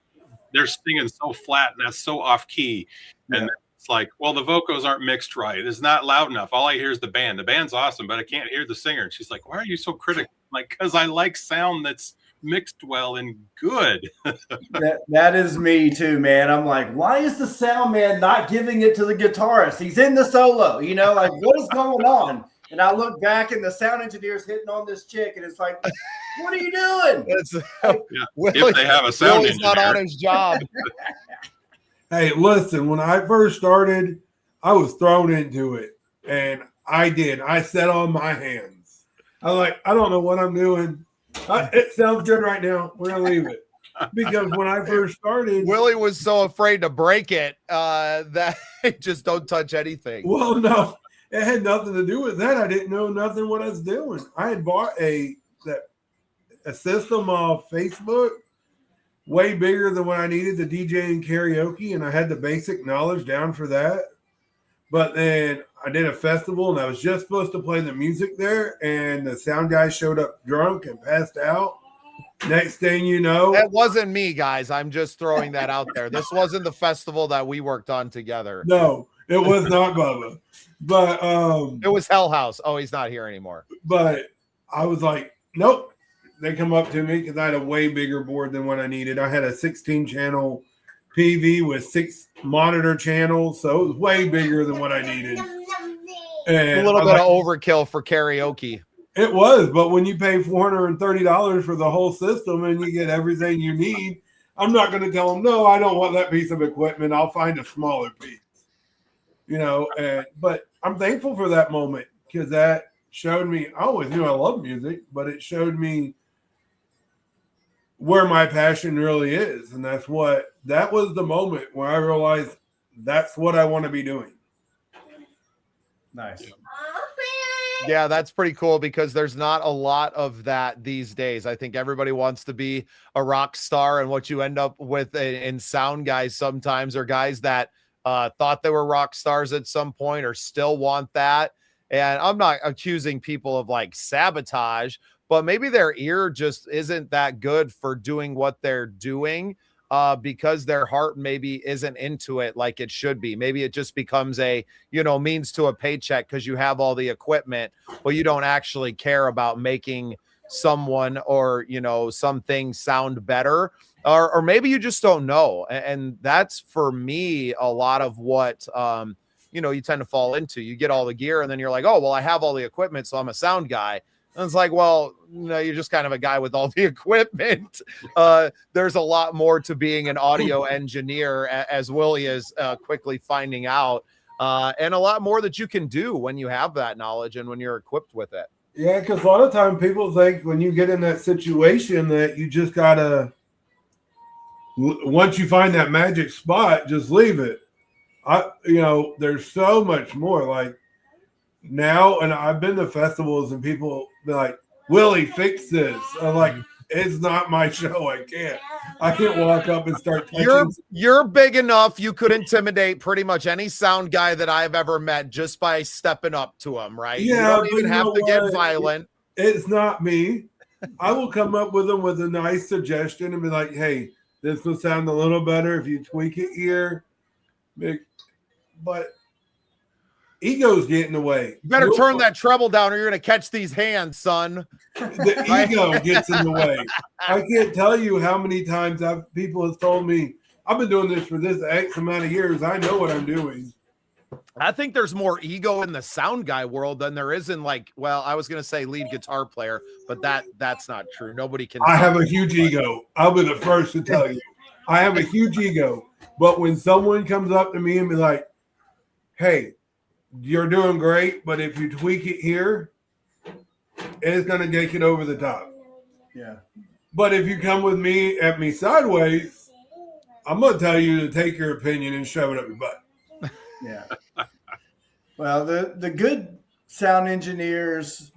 Speaker 5: They're singing so flat and that's so off key. And it's like, well, the vocals aren't mixed right. It's not loud enough. All I hear is the band. The band's awesome, but I can't hear the singer. And she's like, why are you so critical? I'm like, because I like sound that's mixed well and good.
Speaker 6: that is me too, man. I'm like, why is the sound man not giving it to the guitarist? He's in the solo, like what is going on? And I look back and the sound engineer's hitting on this chick and it's like, what are you doing?
Speaker 5: If they have a sound engineer.
Speaker 1: Not on his job.
Speaker 3: Hey, listen, when I first started, I was thrown into it. And I sat on my hands. I was like, I don't know what I'm doing. It sounds good right now. We're going to leave it. Because when I first started,
Speaker 1: Willie was so afraid to break it that just don't touch anything.
Speaker 3: Well, no, it had nothing to do with that. I didn't know nothing what I was doing. I had bought a system off Facebook, way bigger than what I needed to DJ and karaoke, and I had the basic knowledge down for that. But then I did a festival, and I was just supposed to play the music there, and the sound guy showed up drunk and passed out. Next thing you know,
Speaker 1: that wasn't me, guys. I'm just throwing that out there. This wasn't the festival that we worked on together.
Speaker 3: No, it was not Bubba. But
Speaker 1: it was Hell House. Oh, he's not here anymore.
Speaker 3: But I was like, nope. They come up to me because I had a way bigger board than what I needed. I had a 16-channel PV with 6 monitor channels, so it was way bigger than what I needed. And
Speaker 1: a little bit of overkill for karaoke.
Speaker 3: It was, but when you pay $430 for the whole system and you get everything you need, I'm not going to tell them, no, I don't want that piece of equipment. I'll find a smaller piece. But I'm thankful for that moment because that showed me, I always knew I loved music, but it showed me where my passion really is. And that was the moment where I realized that's what I want to be doing.
Speaker 6: Nice.
Speaker 1: Yeah, that's pretty cool because there's not a lot of that these days. I think everybody wants to be a rock star, and what you end up with in sound guys sometimes are guys that thought they were rock stars at some point or still want that. And I'm not accusing people of like sabotage, but maybe their ear just isn't that good for doing what they're doing because their heart maybe isn't into it like it should be. Maybe it just becomes a, means to a paycheck because you have all the equipment, but you don't actually care about making someone or, something sound better. Or maybe you just don't know. And that's for me a lot of what you tend to fall into. You get all the gear and then you're like, oh, well, I have all the equipment, so I'm a sound guy. And it's like, well, no, you're just kind of a guy with all the equipment. There's a lot more to being an audio engineer, as Willie is quickly finding out, and a lot more that you can do when you have that knowledge and when you're equipped with it.
Speaker 3: Yeah, because a lot of time people think when you get in that situation that you just got to once you find that magic spot, just leave it. There's so much more. Like now, and I've been to festivals and people be like, Willie, fix this. I'm like, it's not my show. I can't walk up and start touching.
Speaker 1: You're big enough. You could intimidate pretty much any sound guy that I've ever met just by stepping up to him, right?
Speaker 3: Yeah,
Speaker 1: you don't even have to get violent.
Speaker 3: It's not me. I will come up with them with a nice suggestion and be like, hey, this will sound a little better if you tweak it here. But egos get in the way.
Speaker 1: You better turn that treble down or you're going to catch these hands, son.
Speaker 3: The ego gets in the way. I can't tell you how many times people have told me, I've been doing this for this X amount of years. I know what I'm doing.
Speaker 1: I think there's more ego in the sound guy world than there is in I was going to say lead guitar player, but that's not true. Nobody can.
Speaker 3: I have a huge ego. I'll be the first to tell you. I have a huge ego. But when someone comes up to me and be like, hey, you're doing great, but if you tweak it here, it's going to take it over the top.
Speaker 6: Yeah.
Speaker 3: But if you come with me at me sideways, I'm going to tell you to take your opinion and shove it up your butt.
Speaker 6: Yeah. Well, the good sound engineers,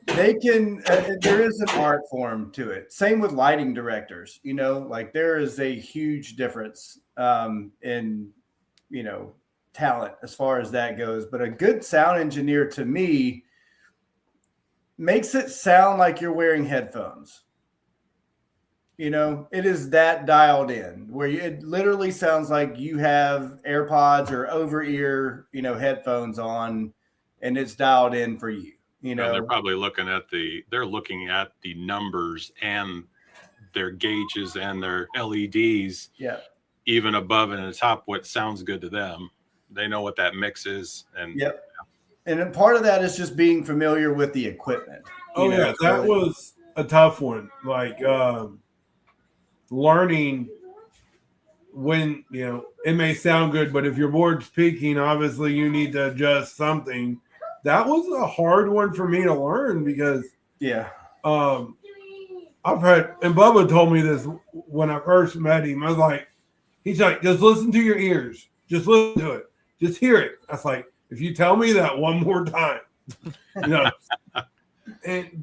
Speaker 6: they can, there is an art form to it. Same with lighting directors, there is a huge difference in, talent as far as that goes. But a good sound engineer to me makes it sound like you're wearing headphones. It is that dialed in where it literally sounds like you have AirPods or over-ear, headphones on, and it's dialed in for you.
Speaker 5: They're probably looking at the numbers and their gauges and their LEDs.
Speaker 6: Yeah.
Speaker 5: Even above and atop what sounds good to them. They know what that mix is. And
Speaker 6: yep. And then part of that is just being familiar with the equipment.
Speaker 3: That was a tough one. Learning when it may sound good, but if your board's peaking, obviously you need to adjust something. That was a hard one for me to learn because I've heard, and Bubba told me this when I first met him. I was like, he's like, just listen to your ears, just listen to it, just hear it. I was like, if you tell me that one more time,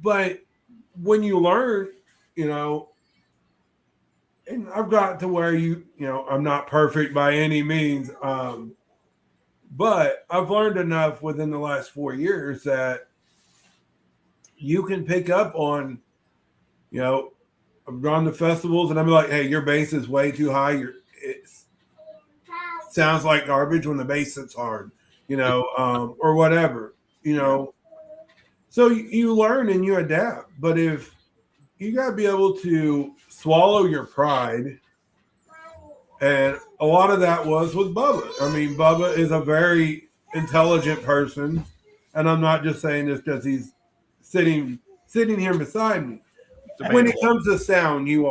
Speaker 3: but when you learn, and I've got to where I'm not perfect by any means. But I've learned enough within the last 4 years that you can pick up on, I've gone to festivals and I'm like, hey, your bass is way too high. It sounds like garbage when the bass hits hard, or whatever, So you learn and you adapt. But if you got to be able to swallow your pride. And a lot of that was with Bubba. I mean, Bubba is a very intelligent person. And I'm not just saying this because he's sitting here beside me. When it comes to sound, you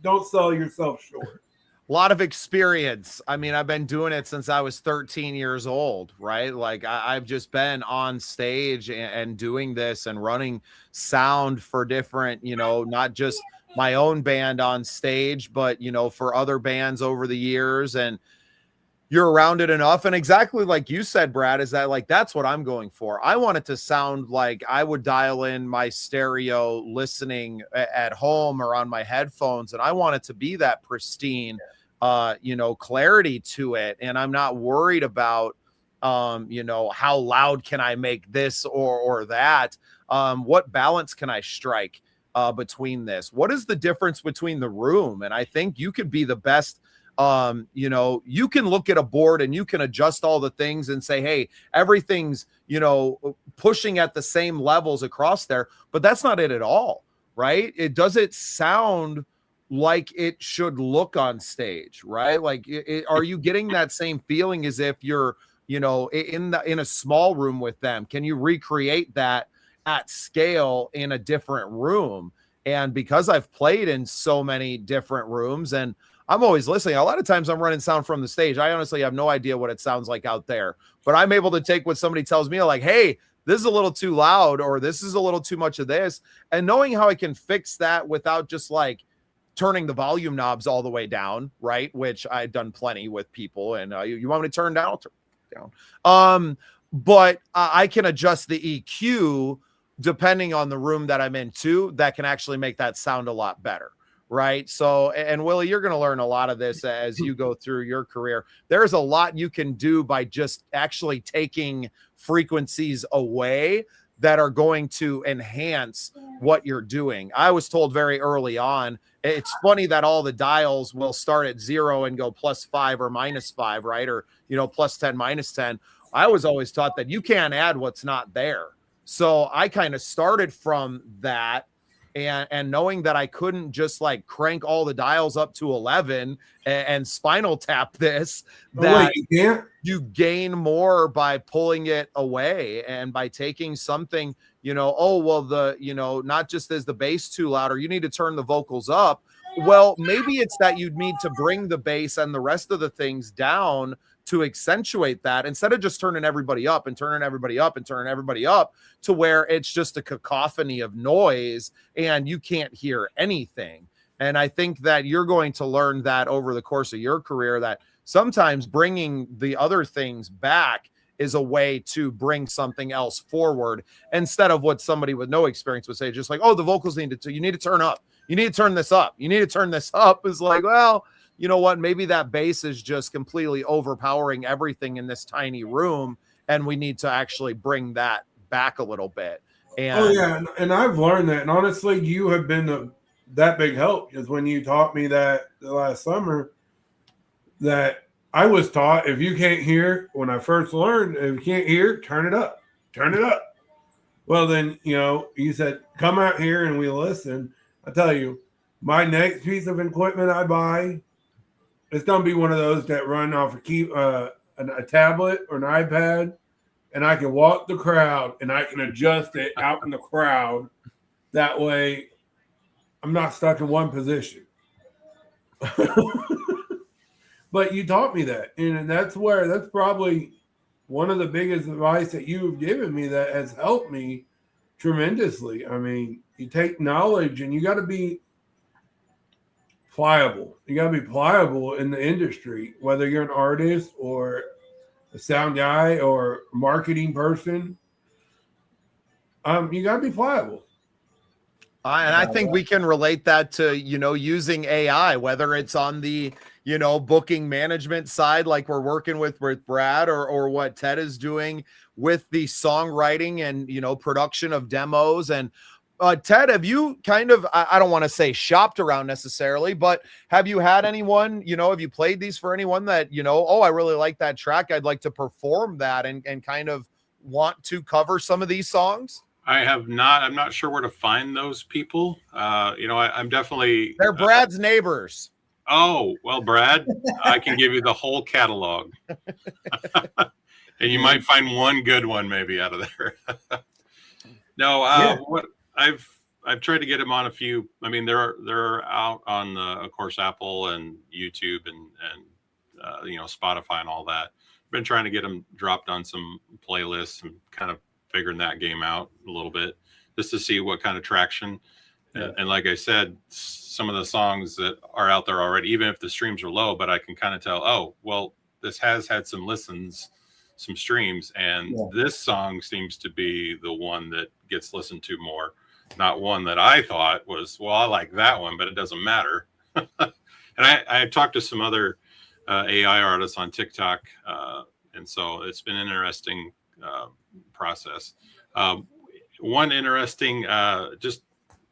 Speaker 3: don't sell yourself short.
Speaker 1: A lot of experience. I mean, I've been doing it since I was 13 years old, right? I've just been on stage and doing this and running sound for different, not just my own band on stage, but, for other bands over the years. And you're around it enough. And exactly like you said, Brad, is that that's what I'm going for. I want it to sound like I would dial in my stereo listening at home or on my headphones. And I want it to be that pristine, clarity to it. And I'm not worried about, how loud can I make this or that? What balance can I strike between this? What is the difference between the room? And I think you could be the best. You can look at a board and you can adjust all the things and say, hey, everything's, pushing at the same levels across there, but that's not it at all, right? It doesn't sound like it should look on stage, right? Are you getting that same feeling as if you're, in a small room with them? Can you recreate that at scale in a different room? And because I've played in so many different rooms and I'm always listening, a lot of times I'm running sound from the stage. I honestly have no idea what it sounds like out there, but I'm able to take what somebody tells me, like, hey, this is a little too loud, or this is a little too much of this. And knowing how I can fix that without just turning the volume knobs all the way down, right? Which I've done plenty with people. And you want me to turn down? I'll turn down. But I can adjust the EQ depending on the room that I'm in too. That can actually make that sound a lot better. Right. So, and Willie, you're going to learn a lot of this as you go through your career. There's a lot you can do by just actually taking frequencies away that are going to enhance what you're doing. I was told very early on, it's funny that all the dials will start at 0 and go +5 or -5, right? Or, +10, -10. I was always taught that you can't add what's not there. So I kind of started from that. And knowing that I couldn't just like crank all the dials up to 11 and spinal tap this, that you gain more by pulling it away and by taking something, not just is the bass too loud or you need to turn the vocals up. Well, maybe it's that you need to bring the bass and the rest of the things down to accentuate that instead of just turning everybody up and turning everybody up and turning everybody up to where it's just a cacophony of noise and you can't hear anything. And I think that you're going to learn that over the course of your career, that sometimes bringing the other things back is a way to bring something else forward instead of what somebody with no experience would say, just like, oh, the vocals you need to turn up. You need to turn this up. You need to turn this up. Is like, well, you know what? Maybe that bass is just completely overpowering everything in this tiny room, and we need to actually bring that back a little bit. And
Speaker 3: and I've learned that. And honestly, you have been that big help, is when you taught me that the last summer. That I was taught, if you can't hear, when I first learned, if you can't hear, turn it up. Turn it up. Well, then, you said, come out here and we listen. I tell you, my next piece of equipment I buy, it's going to be one of those that run off a tablet or an iPad, and I can walk the crowd and I can adjust it out in the crowd. That way, I'm not stuck in one position. But you taught me that, and that's probably one of the biggest advice that you've given me that has helped me tremendously. I mean, you take knowledge and you got to be pliable. You got to be pliable in the industry, whether you're an artist or a sound guy or marketing person. You got to be pliable.
Speaker 1: And I think we can relate that to, using AI, whether it's on the, booking management side, like we're working with Brad, or what Ted is doing with the songwriting and, production of demos. And Ted, have you kind of, I don't want to say shopped around necessarily, but have you had anyone, have you played these for anyone that, oh, I really like that track, I'd like to perform that and kind of want to cover some of these songs?
Speaker 5: I have not. I'm not sure where to find those people. I'm definitely.
Speaker 1: They're Brad's neighbors.
Speaker 5: Oh, well, Brad, I can give you the whole catalog. And you might find one good one maybe out of there. No, what I've tried to get them on a few. I mean, they're out on, of course, Apple and YouTube and Spotify and all that. I've been trying to get them dropped on some playlists and kind of figuring that game out a little bit just to see what kind of traction. Yeah. And like I said, some of the songs that are out there already, even if the streams are low, but I can kind of tell, oh, well, this has had some listens, some streams, and this song seems to be the one that gets listened to more. Not one that I thought was, well, I like that one, but it doesn't matter. And I talked to some other AI artists on TikTok, and so it's been an interesting process. One interesting,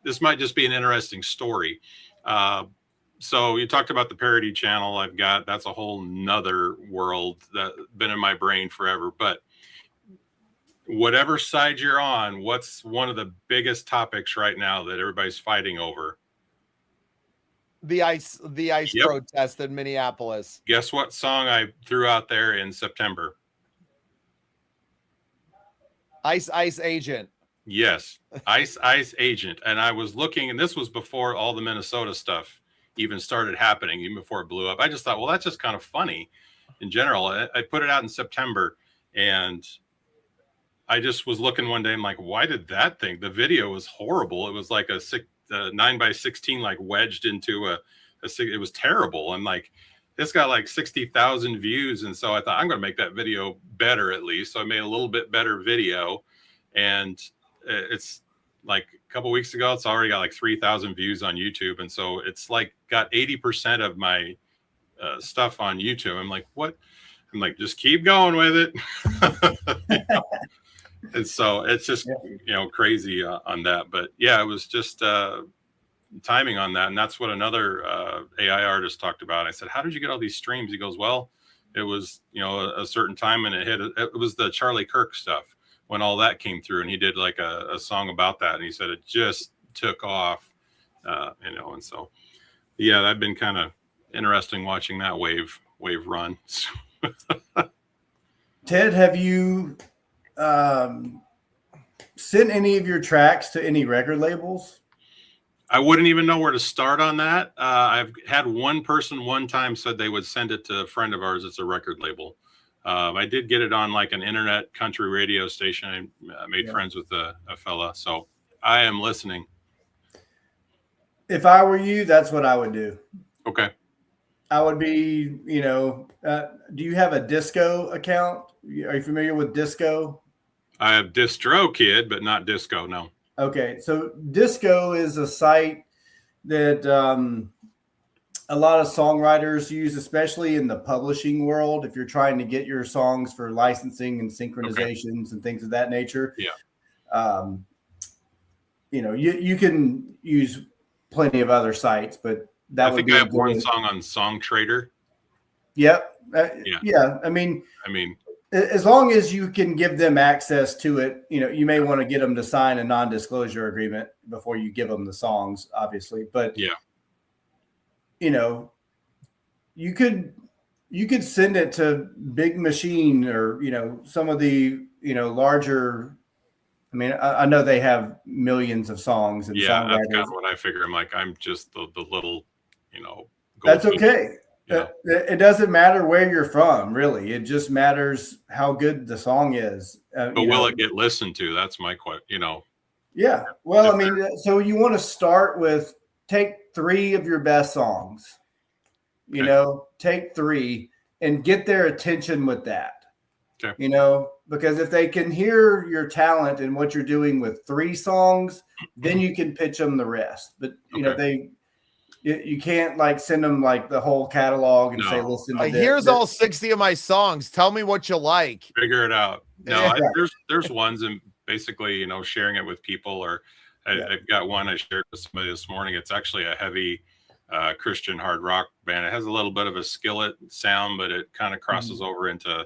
Speaker 5: this might just be an interesting story. So you talked about the parody channel I've got. That's a whole nother world that's been in my brain forever. But whatever side you're on, what's one of the biggest topics right now that everybody's fighting over?
Speaker 1: The ice protest in Minneapolis.
Speaker 5: Guess what song I threw out there in September?
Speaker 1: Ice Agent.
Speaker 5: Yes, Ice Agent. And I was looking, and this was before all the Minnesota stuff even started happening, even before it blew up. I just thought, well, that's just kind of funny in general. I put it out in September, and I just was looking one day. I'm like, why did that thing? The video was horrible. It was like a 9x16 like wedged into it was terrible. I'm like, this got like 60,000 views. And so I thought, I'm going to make that video better at least. So I made a little bit better video. And it's like a couple weeks ago, it's already got like 3,000 views on YouTube. And so it's like got 80% of my stuff on YouTube. I'm like, what? I'm like, just keep going with it. You know? And so it's just, crazy on that. But yeah, it was just timing on that. And that's what another AI artist talked about. I said, how did you get all these streams? He goes, well, it was, a certain time and it was the Charlie Kirk stuff when all that came through. And he did like a song about that. And he said it just took off, and so, yeah, that'd been kind of interesting watching that wave run.
Speaker 6: Ted, have you sent any of your tracks to any record labels?
Speaker 5: I wouldn't even know where to start on that. I've had one person one time said they would send it to a friend of ours. It's a record label. I did get it on like an internet country radio station. I made friends with a fella. So I am listening.
Speaker 6: If I were you, that's what I would do.
Speaker 5: Okay.
Speaker 6: I would be, do you have a Disco account? Are you familiar with Disco?
Speaker 5: I have DistroKid, but not Disco, no.
Speaker 6: Okay, so Disco is a site that a lot of songwriters use, especially in the publishing world. If you're trying to get your songs for licensing and synchronizations and things of that nature, you can use plenty of other sites, but that would be. I think I have one
Speaker 5: song on Song Trader.
Speaker 6: Yep. Yeah. I mean, as long as you can give them access to it, you may want to get them to sign a non-disclosure agreement before you give them the songs, obviously. But you could send it to Big Machine or some of the larger. I mean, I know they have millions of songs and
Speaker 5: songwriters. That's kind of what I figure. I'm like, I'm just the little,
Speaker 6: That's okay. It doesn't matter where you're from, really. It just matters how good the song is.
Speaker 5: But will it get listened to? That's my question.
Speaker 6: Yeah. Well, I mean, so you want to start with take 3 of your best songs. Take 3 and get their attention with that. Okay. Because if they can hear your talent and what you're doing with 3 songs, then you can pitch them the rest. But you can't like send them like the whole catalog and say, listen,
Speaker 1: here's all 60 of my songs. Tell me what you like.
Speaker 5: Figure it out. No, there's ones and basically, sharing it with people, or I've got one I shared with somebody this morning. It's actually a heavy Christian hard rock band. It has a little bit of a skillet sound, but it kind of crosses over into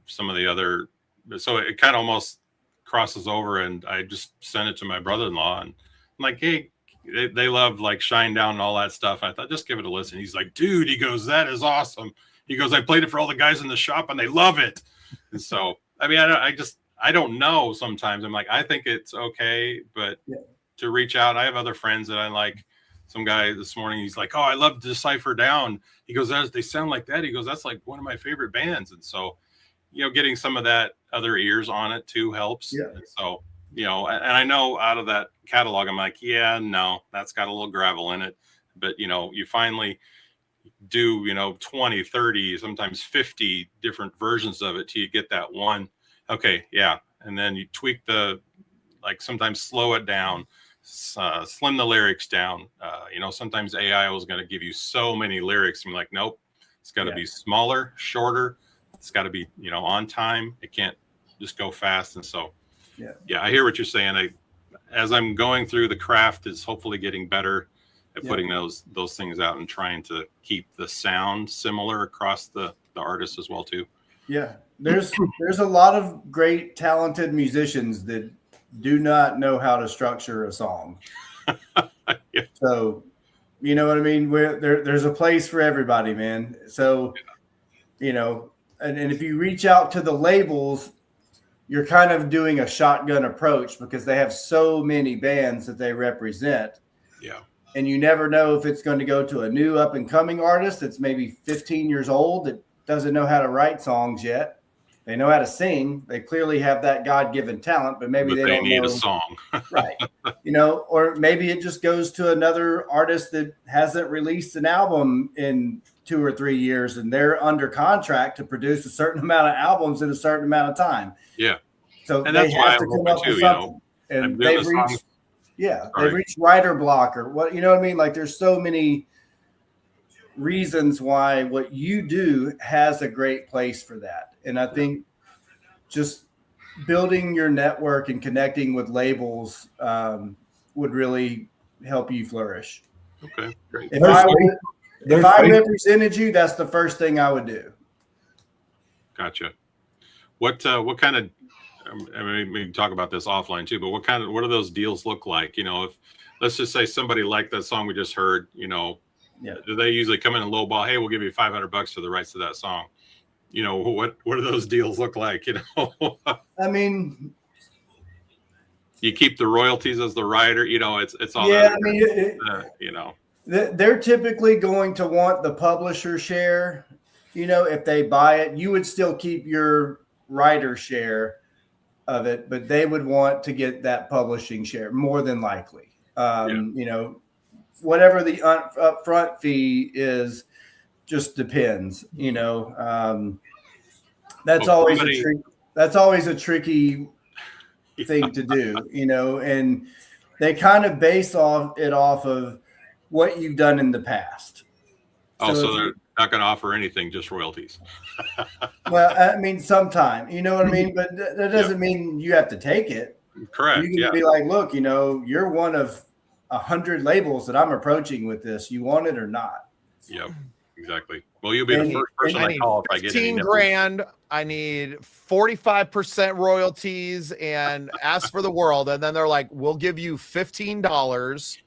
Speaker 5: some of the other. So it kind of almost crosses over, and I just sent it to my brother-in-law, and I'm like, hey, they love like Shine Down and all that stuff. I thought, just give it a listen. He's like, dude, he goes, that is awesome. He goes, I played it for all the guys in the shop and they love it. And so, I mean, I don't know. Sometimes I'm like, I think it's okay, but to reach out, I have other friends that I like. Some guy this morning, he's like, oh, I love Decipher Down. He goes, they sound like that. He goes, that's like one of my favorite bands. And so, getting some of that other ears on it too helps. Yeah. And so, and I know out of that catalog, I'm like, that's got a little gravel in it. But, you finally do, 20, 30, sometimes 50 different versions of it till you get that one. Okay. Yeah. And then you tweak sometimes slow it down, slim the lyrics down. Sometimes AI was going to give you so many lyrics. I'm like, nope, it's got to be smaller, shorter. It's got to be, on time. It can't just go fast. And so, I hear what you're saying. As I'm going through, the craft is hopefully getting better at putting those things out and trying to keep the sound similar across the artists as well too.
Speaker 6: Yeah, there's a lot of great talented musicians that do not know how to structure a song. So, you know what I mean? There's a place for everybody, man. So, and if you reach out to the labels, you're kind of doing a shotgun approach because they have so many bands that they represent.
Speaker 5: Yeah.
Speaker 6: And you never know if it's going to go to a new up and coming artist that's maybe 15 years old that doesn't know how to write songs yet. They know how to sing. They clearly have that God-given talent, but maybe they don't
Speaker 5: need
Speaker 6: know
Speaker 5: a song.
Speaker 6: right. Or maybe it just goes to another artist that hasn't released an album in 2 or 3 years, and they're under contract to produce a certain amount of albums in a certain amount of time.
Speaker 5: Yeah.
Speaker 6: So
Speaker 5: And
Speaker 6: they
Speaker 5: that's why
Speaker 6: have to
Speaker 5: I'm
Speaker 6: come
Speaker 5: hoping
Speaker 6: up
Speaker 5: too,
Speaker 6: with
Speaker 5: you know,
Speaker 6: something. And
Speaker 5: I'm doing
Speaker 6: they've
Speaker 5: the song.
Speaker 6: reached, they've
Speaker 5: Sorry.
Speaker 6: reached writer block or what, you know what I mean? Like there's so many reasons why what you do has a great place for that. And I think just building your network and connecting with labels would really help you flourish.
Speaker 5: Okay, great.
Speaker 6: If I represented you, that's the first thing I would do.
Speaker 5: Gotcha. What kind of, I mean, we can talk about this offline too, but what do those deals look like? You know, if let's just say somebody liked that song we just heard, you know, do they usually come in and lowball, hey, we'll give you $500 for the rights to that song? You know, what do those deals look like? You know,
Speaker 6: I mean,
Speaker 5: you keep the royalties as the writer, you know, it's all
Speaker 6: yeah,
Speaker 5: that,
Speaker 6: I mean,
Speaker 5: you know,
Speaker 6: they're typically going to want the publisher share. You know, if they buy it, you would still keep your writer share of it, but they would want to get that publishing share more than likely. You know, whatever the upfront fee is, just depends. You know, that's always a tricky thing to do. You know, and they kind of base off of what you've done in the past.
Speaker 5: So they're not going to offer anything, just royalties.
Speaker 6: Well, I mean, sometime, you know what I mean? But that doesn't mean you have to take it.
Speaker 5: Correct.
Speaker 6: You can be like, look, you know, you're one of 100 labels that I'm approaching with this. You want it or not?
Speaker 5: Yep, exactly. Well, you'll be the first person I call if I get
Speaker 1: 15 grand. I need 45% royalties and ask for the world. And then they're like, we'll give you $15.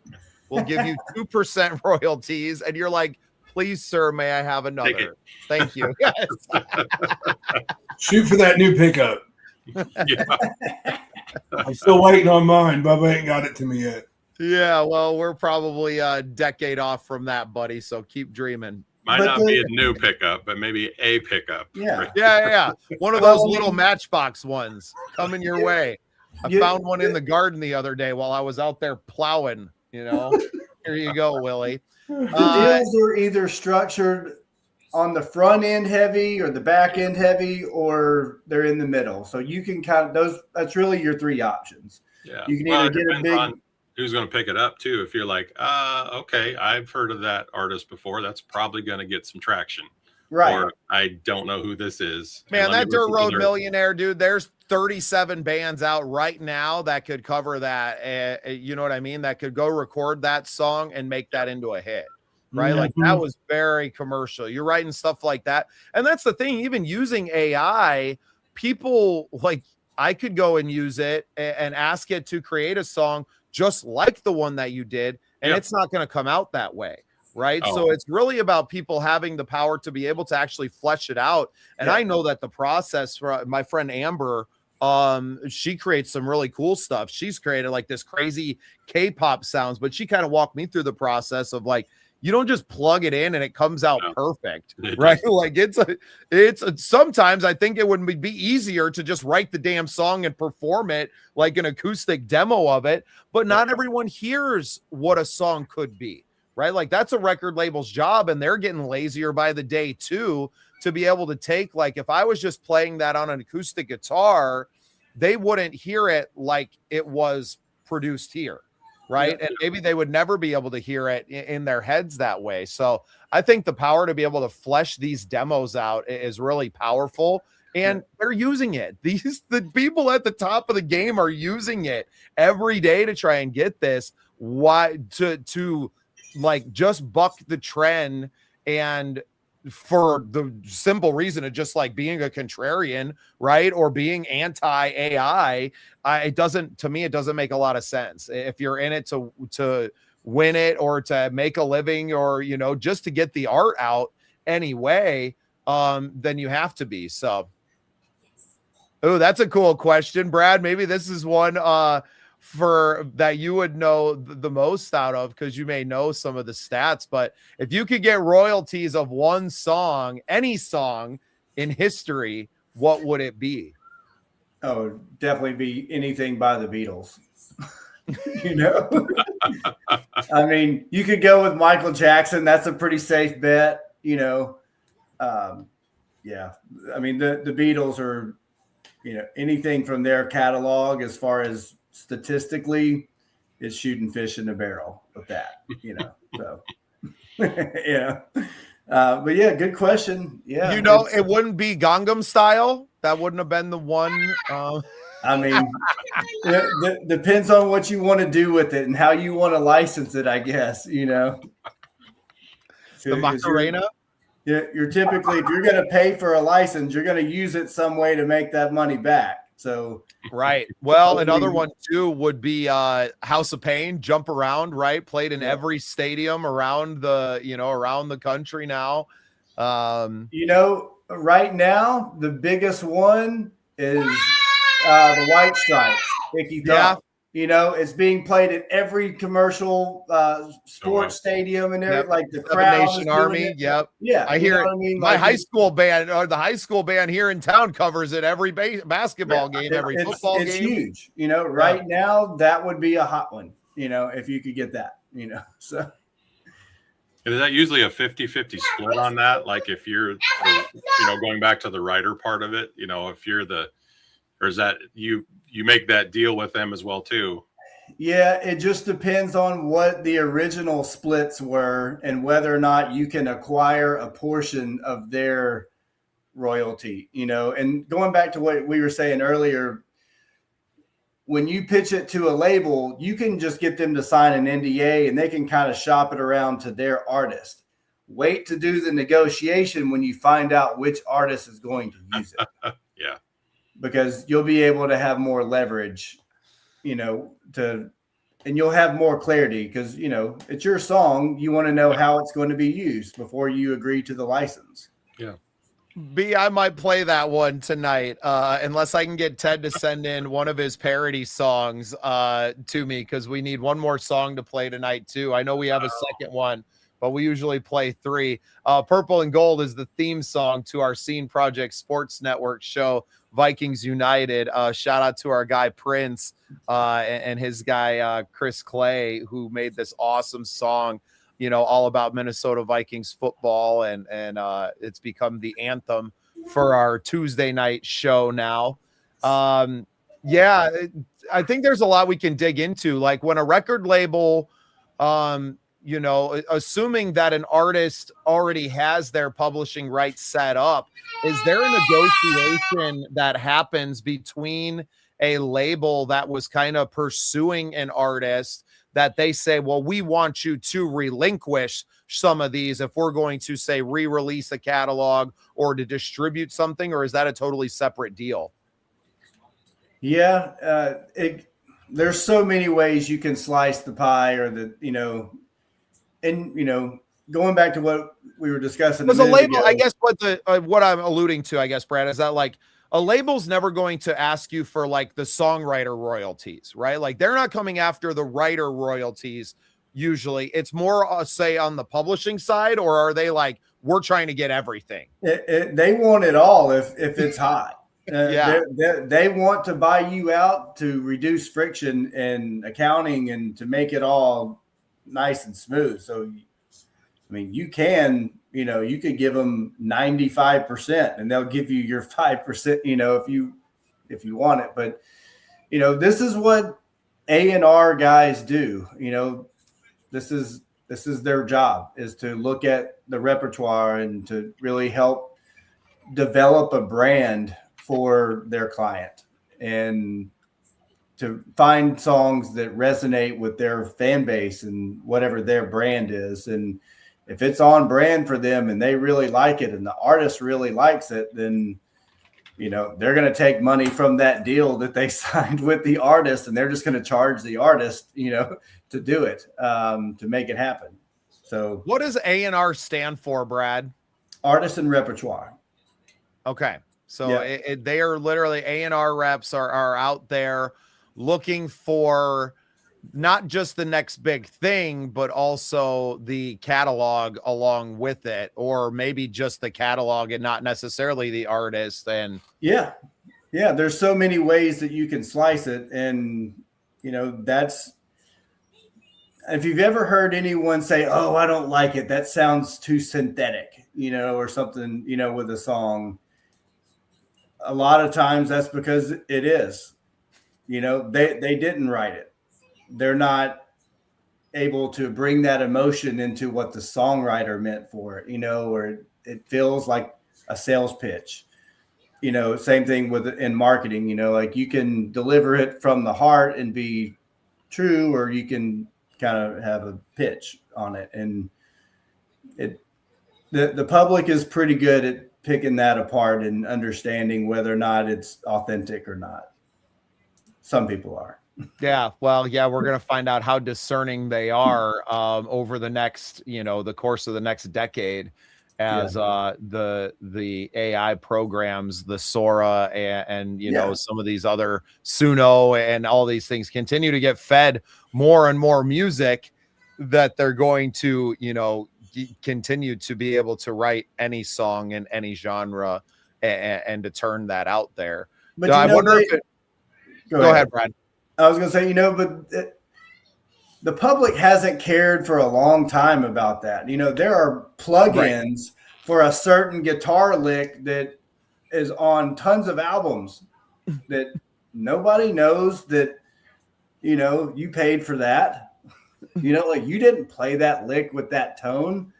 Speaker 1: We'll give you 2% royalties. And you're like, please, sir, may I have another? Thank you. Yes.
Speaker 3: Shoot for that new pickup.
Speaker 5: Yeah.
Speaker 3: I'm still waiting on mine. Bubba ain't got it to me yet.
Speaker 1: Yeah, well, we're probably a decade off from that, buddy. So keep dreaming.
Speaker 5: Might not be a new pickup, but maybe a pickup.
Speaker 6: Yeah.
Speaker 1: Yeah. One of those little Matchbox ones coming your way. I found one in the garden the other day while I was out there plowing, you know. Here you go, Willie.
Speaker 6: The deals are either structured on the front end heavy or the back end heavy, or they're in the middle. So you can kind of that's really your three options.
Speaker 5: Yeah.
Speaker 6: You can either get a big
Speaker 5: on who's going to pick it up too. If you're like, okay, I've heard of that artist before, that's probably going to get some traction.
Speaker 6: Right.
Speaker 5: Or I don't know who this is.
Speaker 1: Man, that Dirt Road Millionaire, dude, there's 37 bands out right now that could cover that. You know what I mean? That could go record that song and make that into a hit, right?
Speaker 3: Mm-hmm.
Speaker 1: Like that was very commercial. You're writing stuff like that. And that's the thing, even using AI, people like I could go and use it and ask it to create a song just like the one that you did. And it's not going to come out that way. Right. Oh. So it's really about people having the power to be able to actually flesh it out. And I know that the process for my friend Amber, she creates some really cool stuff. She's created like this crazy K-pop sounds, but she kind of walked me through the process of like, you don't just plug it in and it comes out perfect, right? Like it's sometimes I think it would be easier to just write the damn song and perform it like an acoustic demo of it. But not everyone hears what a song could be. Right. Like that's a record label's job, and they're getting lazier by the day too, to be able to take, like, if I was just playing that on an acoustic guitar, they wouldn't hear it like it was produced here. Right. And maybe they would never be able to hear it in their heads that way. So I think the power to be able to flesh these demos out is really powerful. And they're using it. The people at the top of the game are using it every day to try and get this. Why to like just buck the trend, and for the simple reason of just like being a contrarian, right? Or being anti-AI, it doesn't make a lot of sense. If you're in it to win it or to make a living or, you know, just to get the art out anyway, then you have to be. So, oh, that's a cool question, Brad. Maybe this is one, for that you would know the most out of, because you may know some of the stats. But if you could get royalties of one song, any song in history what would it be?
Speaker 6: Oh, definitely be anything by the Beatles. You know, I mean, you could go with Michael Jackson. That's a pretty safe bet. You know, yeah. I mean, the Beatles are, you know, anything from their catalog as far as statistically is shooting fish in the barrel with that. You know, so yeah. But yeah, good question. Yeah,
Speaker 1: You know, it wouldn't be Gangnam Style. That wouldn't have been the one.
Speaker 6: I mean, it depends on what you want to do with it and how you want to license it, I guess, you know.
Speaker 1: The Macarena?
Speaker 6: You're typically, if you're going to pay for a license, you're going to use it some way to make that money back. So,
Speaker 1: right. Well, another one too would be House of Pain, Jump Around, right? Played in every stadium around around the country now.
Speaker 6: You know, right now, the biggest one is the White Stripes, Icky Thump.
Speaker 1: Yeah.
Speaker 6: You know, it's being played at every commercial sports stadium and everything. Like the crowd.
Speaker 1: Nation Army. Yep.
Speaker 6: Yeah.
Speaker 1: I hear it.
Speaker 6: I mean?
Speaker 1: My
Speaker 6: like
Speaker 1: high school band, or the high school band here in town, covers it every basketball game, every football game.
Speaker 6: It's huge. You know, right now, that would be a hot one, you know, if you could get that, you know. So.
Speaker 5: Is that usually a 50-50 split on that? Like if you're, going back to the writer part of it, you know, if you're or is that you make that deal with them as well too?
Speaker 6: Yeah, it just depends on what the original splits were and whether or not you can acquire a portion of their royalty, you know. And going back to what we were saying earlier, when you pitch it to a label, you can just get them to sign an NDA and they can kind of shop it around to their artist. Wait to do the negotiation when you find out which artist is going to use it.
Speaker 5: Yeah.
Speaker 6: Because you'll be able to have more leverage, you know, and you'll have more clarity because, you know, it's your song. You want to know how it's going to be used before you agree to the license.
Speaker 5: Yeah.
Speaker 1: B, I might play that one tonight, unless I can get Ted to send in one of his parody songs to me, because we need one more song to play tonight too. I know we have a second one, but we usually play 3. Purple and Gold is the theme song to our Scene Project Sports Network show, Vikings United. Shout out to our guy Prince and his guy Chris Clay, who made this awesome song, you know, all about Minnesota Vikings football, and it's become the anthem for our Tuesday night show now. Yeah, I think there's a lot we can dig into. Like when a record label, you know, assuming that an artist already has their publishing rights set up, is there a negotiation that happens between a label that was kind of pursuing an artist that they say, well, we want you to relinquish some of these if we're going to, say, re-release a catalog or to distribute something, or is that a totally separate deal?
Speaker 6: Yeah, there's so many ways you can slice the pie, or and going back to what we were discussing.
Speaker 1: Because a label, I guess what I'm alluding to, I guess, Brad, is that like a label's never going to ask you for like the songwriter royalties, right? Like they're not coming after the writer royalties. Usually it's more say on the publishing side, or are they like, we're trying to get everything?
Speaker 6: They want it all if it's hot.
Speaker 1: Yeah.
Speaker 6: They want to buy you out to reduce friction in accounting and to make it all nice and smooth. So, I mean, you could give them 95% and they'll give you your 5%, you know, if you want it. But, you know, this is what A&R guys do. You know, this is their job, is to look at the repertoire and to really help develop a brand for their client and to find songs that resonate with their fan base and whatever their brand is. And if it's on brand for them and they really like it and the artist really likes it, then, you know, they're going to take money from that deal that they signed with the artist, and they're just going to charge the artist, you know, to do it, to make it happen. So
Speaker 1: what does A&R stand for, Brad?
Speaker 6: Artist and repertoire.
Speaker 1: Okay. So they are literally, A&R reps are out there looking for not just the next big thing, but also the catalog along with it, or maybe just the catalog and not necessarily the artist. And
Speaker 6: Yeah. Yeah. There's so many ways that you can slice it. And, you know, that's, if you've ever heard anyone say, "Oh, I don't like it. That sounds too synthetic," you know, or something, you know, with a song, a lot of times that's because it is, you know, they didn't write it. They're not able to bring that emotion into what the songwriter meant for it, you know, or it feels like a sales pitch. You know, same thing with in marketing, you know, like you can deliver it from the heart and be true, or you can kind of have a pitch on it. And the public is pretty good at picking that apart and understanding whether or not it's authentic or not. Some people are.
Speaker 1: yeah, well, yeah, we're going to find out how discerning they are over the next, the course of the next decade, as the AI programs, the Sora and some of these other Suno and all these things continue to get fed more and more music, that they're going to, continue to be able to write any song in any genre and to turn that out there.
Speaker 6: But
Speaker 1: I wonder if go ahead, Brad.
Speaker 6: I was going to say, but the public hasn't cared for a long time about that. You know, there are plugins for a certain guitar lick that is on tons of albums that nobody knows that, you paid for that. Like you didn't play that lick with that tone.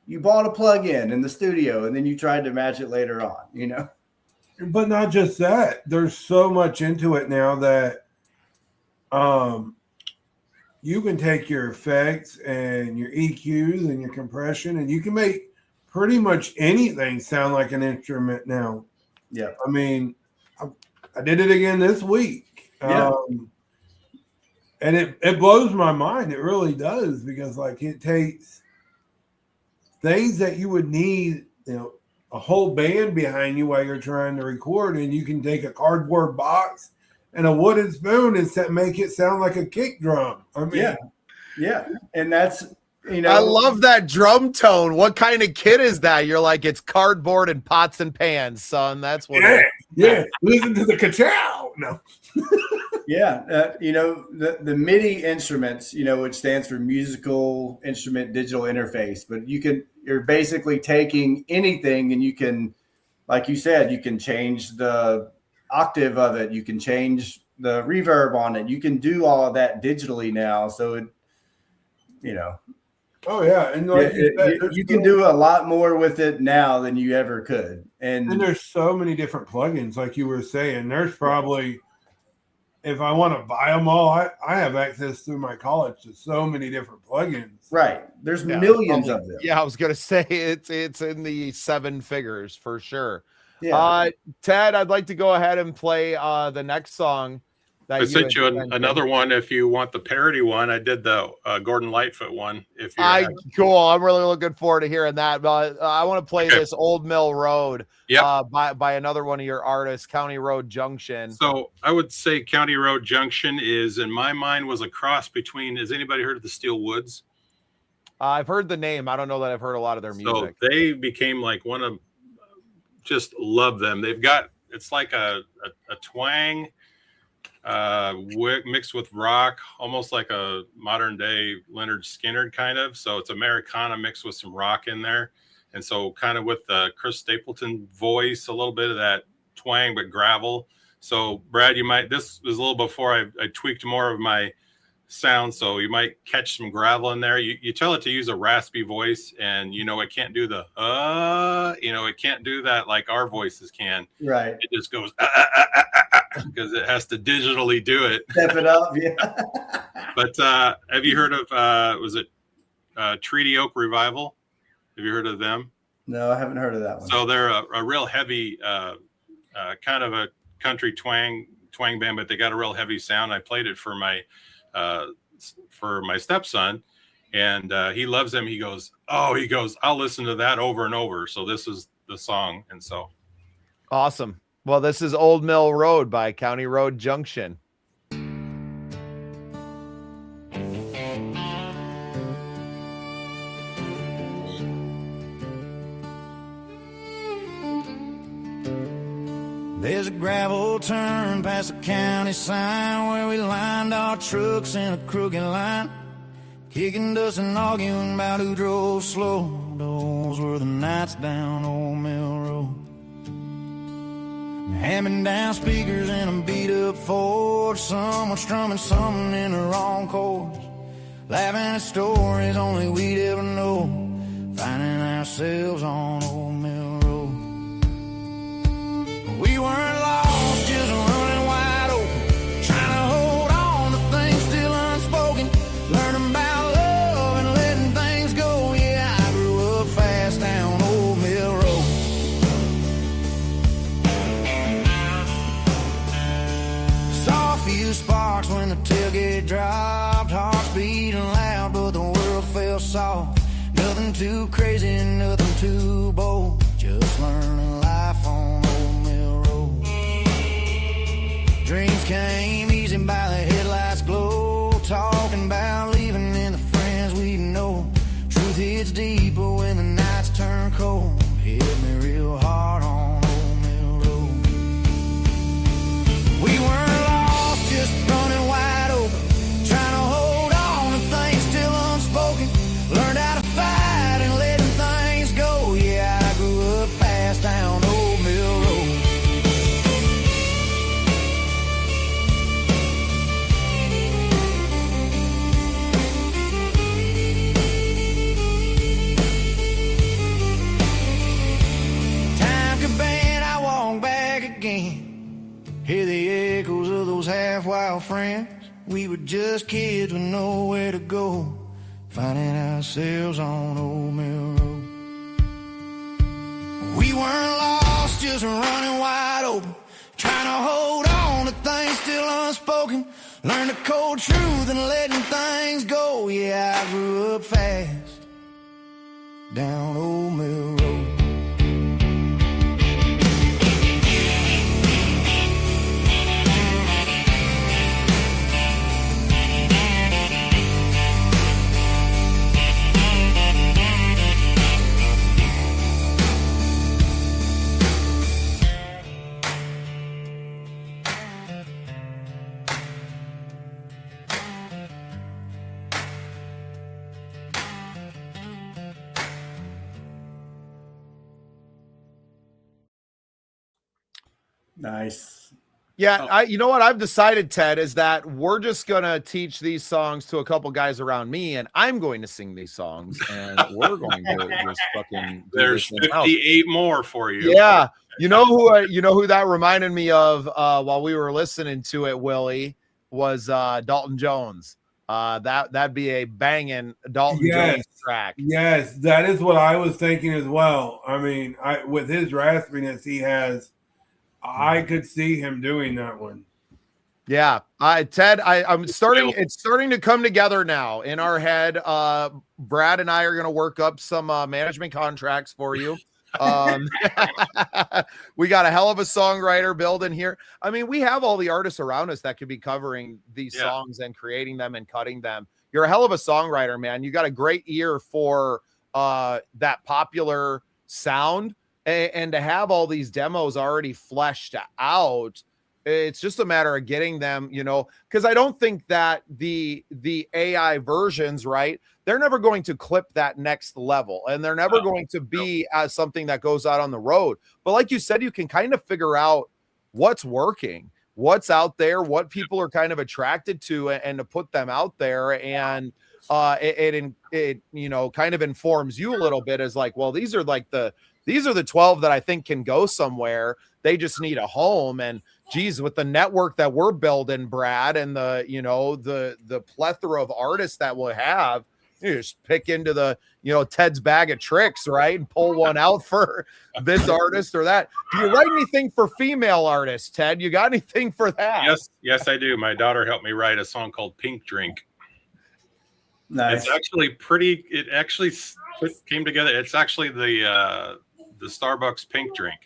Speaker 6: You bought a plug-in in the studio and then you tried to match it later on,
Speaker 3: But not just that. There's so much into it now that you can take your effects and your EQs and your compression, and you can make pretty much anything sound like an instrument now.
Speaker 6: Yeah.
Speaker 3: I mean, I did it again this week.
Speaker 6: Yeah.
Speaker 3: And it blows my mind. It really does, because like it takes things that you would need, a whole band behind you while you're trying to record, and you can take a cardboard box and a wooden spoon and make it sound like a kick drum. I mean,
Speaker 6: yeah. And that's,
Speaker 1: I love that drum tone. What kind of kid is that? You're like, it's cardboard and pots and pans, son. That's what.
Speaker 3: Yeah. Listen to the ka-chow. No.
Speaker 6: Yeah. The MIDI instruments, which stands for musical instrument digital interface, but you're basically taking anything and you can, like you said, you can change the octave of it. You can change the reverb on it. You can do all of that digitally now. So
Speaker 3: Oh yeah. And like
Speaker 6: you can do a lot more with it now than you ever could. And
Speaker 3: there's so many different plugins, like you were saying. There's probably, if I want to buy them all, I have access through my college to so many different plugins.
Speaker 6: Right. There's millions of them.
Speaker 1: Yeah, I was going to say it's in the 7 figures for sure.
Speaker 6: Yeah.
Speaker 1: Ted, I'd like to go ahead and play the next song.
Speaker 5: I sent you another one if you want the parody one. I did the Gordon Lightfoot one.
Speaker 1: Cool. I'm really looking forward to hearing that. But I want to play this Old Mill Road by another one of your artists, County Road Junction.
Speaker 5: So I would say County Road Junction is, in my mind, was a cross between, has anybody heard of the Steel Woods?
Speaker 1: I've heard the name. I don't know that I've heard a lot of their music.
Speaker 5: So they became like just love them. They've got, it's like a twang mixed with rock, almost like a modern day Leonard Skinner kind of. So it's Americana mixed with some rock in there. And so kind of with the Chris Stapleton voice, a little bit of that twang, but gravel. So Brad, this was a little before I tweaked more of my sound. So you might catch some gravel in there. You tell it to use a raspy voice, and it can't do the it can't do that like our voices can.
Speaker 6: Right.
Speaker 5: It just goes because it has to digitally do it.
Speaker 6: Step it up, yeah.
Speaker 5: But have you heard of was it Treaty Oak Revival? Have you heard of them?
Speaker 6: No, I haven't heard of that one.
Speaker 5: So they're a real heavy kind of a country twang band, but they got a real heavy sound. I played it for my stepson, and he loves them. He goes, I'll listen to that over and over. So this is the song. And so
Speaker 1: awesome. Well, this is Old Mill Road by County Road Junction.
Speaker 2: There's a gravel turn past the county sign where we lined our trucks in a crooked line, kicking dust and arguing about who drove slow. Those were the nights down Old Mill Road. Hamming down speakers in a beat-up Ford, someone strumming something in the wrong chords, laughing at stories only we'd ever know, finding ourselves on Old Mill Road. We weren't lost, just running wide open, trying to hold on to things still unspoken, learning about love and letting things go. Yeah, I grew up fast down Old Mill Road. Saw a few sparks when the tailgate dropped, hearts beating loud, but the world felt soft. Nothing too crazy, nothing too bold, just learning life on Old Mill Road. Dreams came easy by the headlights glow, talking about leaving and the friends we know. Truth hits deeper when the nights turn cold, hit me real hard on Old Mill Road. We weren't lost, just running wide open, trying to hold on to things still unspoken, learned how to fight and letting things go. Yeah, I grew up fast down Old Mill Road. Time could bend, I walk back again, hear the echoes of those half-wild friends. We were just kids with nowhere to go, finding ourselves on Old Mill Road. We weren't lost, just running wide open, trying to hold on to things still unspoken, learn the cold truth and letting things go. Yeah, I grew up fast down Old Mill Road.
Speaker 6: Nice.
Speaker 1: Yeah, you know what I've decided, Ted, is that we're just gonna teach these songs to a couple guys around me, and I'm going to sing these songs, and we're going to just fucking do
Speaker 5: There's
Speaker 1: this in-house.
Speaker 5: 58 more for you.
Speaker 1: Yeah, you know who that reminded me of while we were listening to it, Willie, was Dalton Jones. That'd be a banging Dalton Jones track.
Speaker 3: Yes, that is what I was thinking as well. I mean, with his raspiness he has, I could see him doing that one.
Speaker 1: Yeah, Ted, I'm starting. It's starting to come together now in our head. Brad and I are going to work up some management contracts for you. We got a hell of a songwriter building here. I mean, we have all the artists around us that could be covering these songs and creating them and cutting them. You're a hell of a songwriter, man. You got a great ear for that popular sound. And to have all these demos already fleshed out, it's just a matter of getting them, because I don't think that the AI versions, right, they're never going to clip that next level, and they're never going to be as something that goes out on the road. But like you said, you can kind of figure out what's working, what's out there, what people are kind of attracted to, and to put them out there. And it kind of informs you a little bit as like, well, these are the 12 that I think can go somewhere. They just need a home. And geez, with the network that we're building, Brad, and the plethora of artists that we'll have, you just pick into the, Ted's bag of tricks, right? And pull one out for this artist or that. Do you write anything for female artists, Ted? You got anything for that?
Speaker 5: Yes, I do. My daughter helped me write a song called Pink Drink.
Speaker 6: Nice.
Speaker 5: It's actually it actually came together. It's actually the Starbucks pink drink.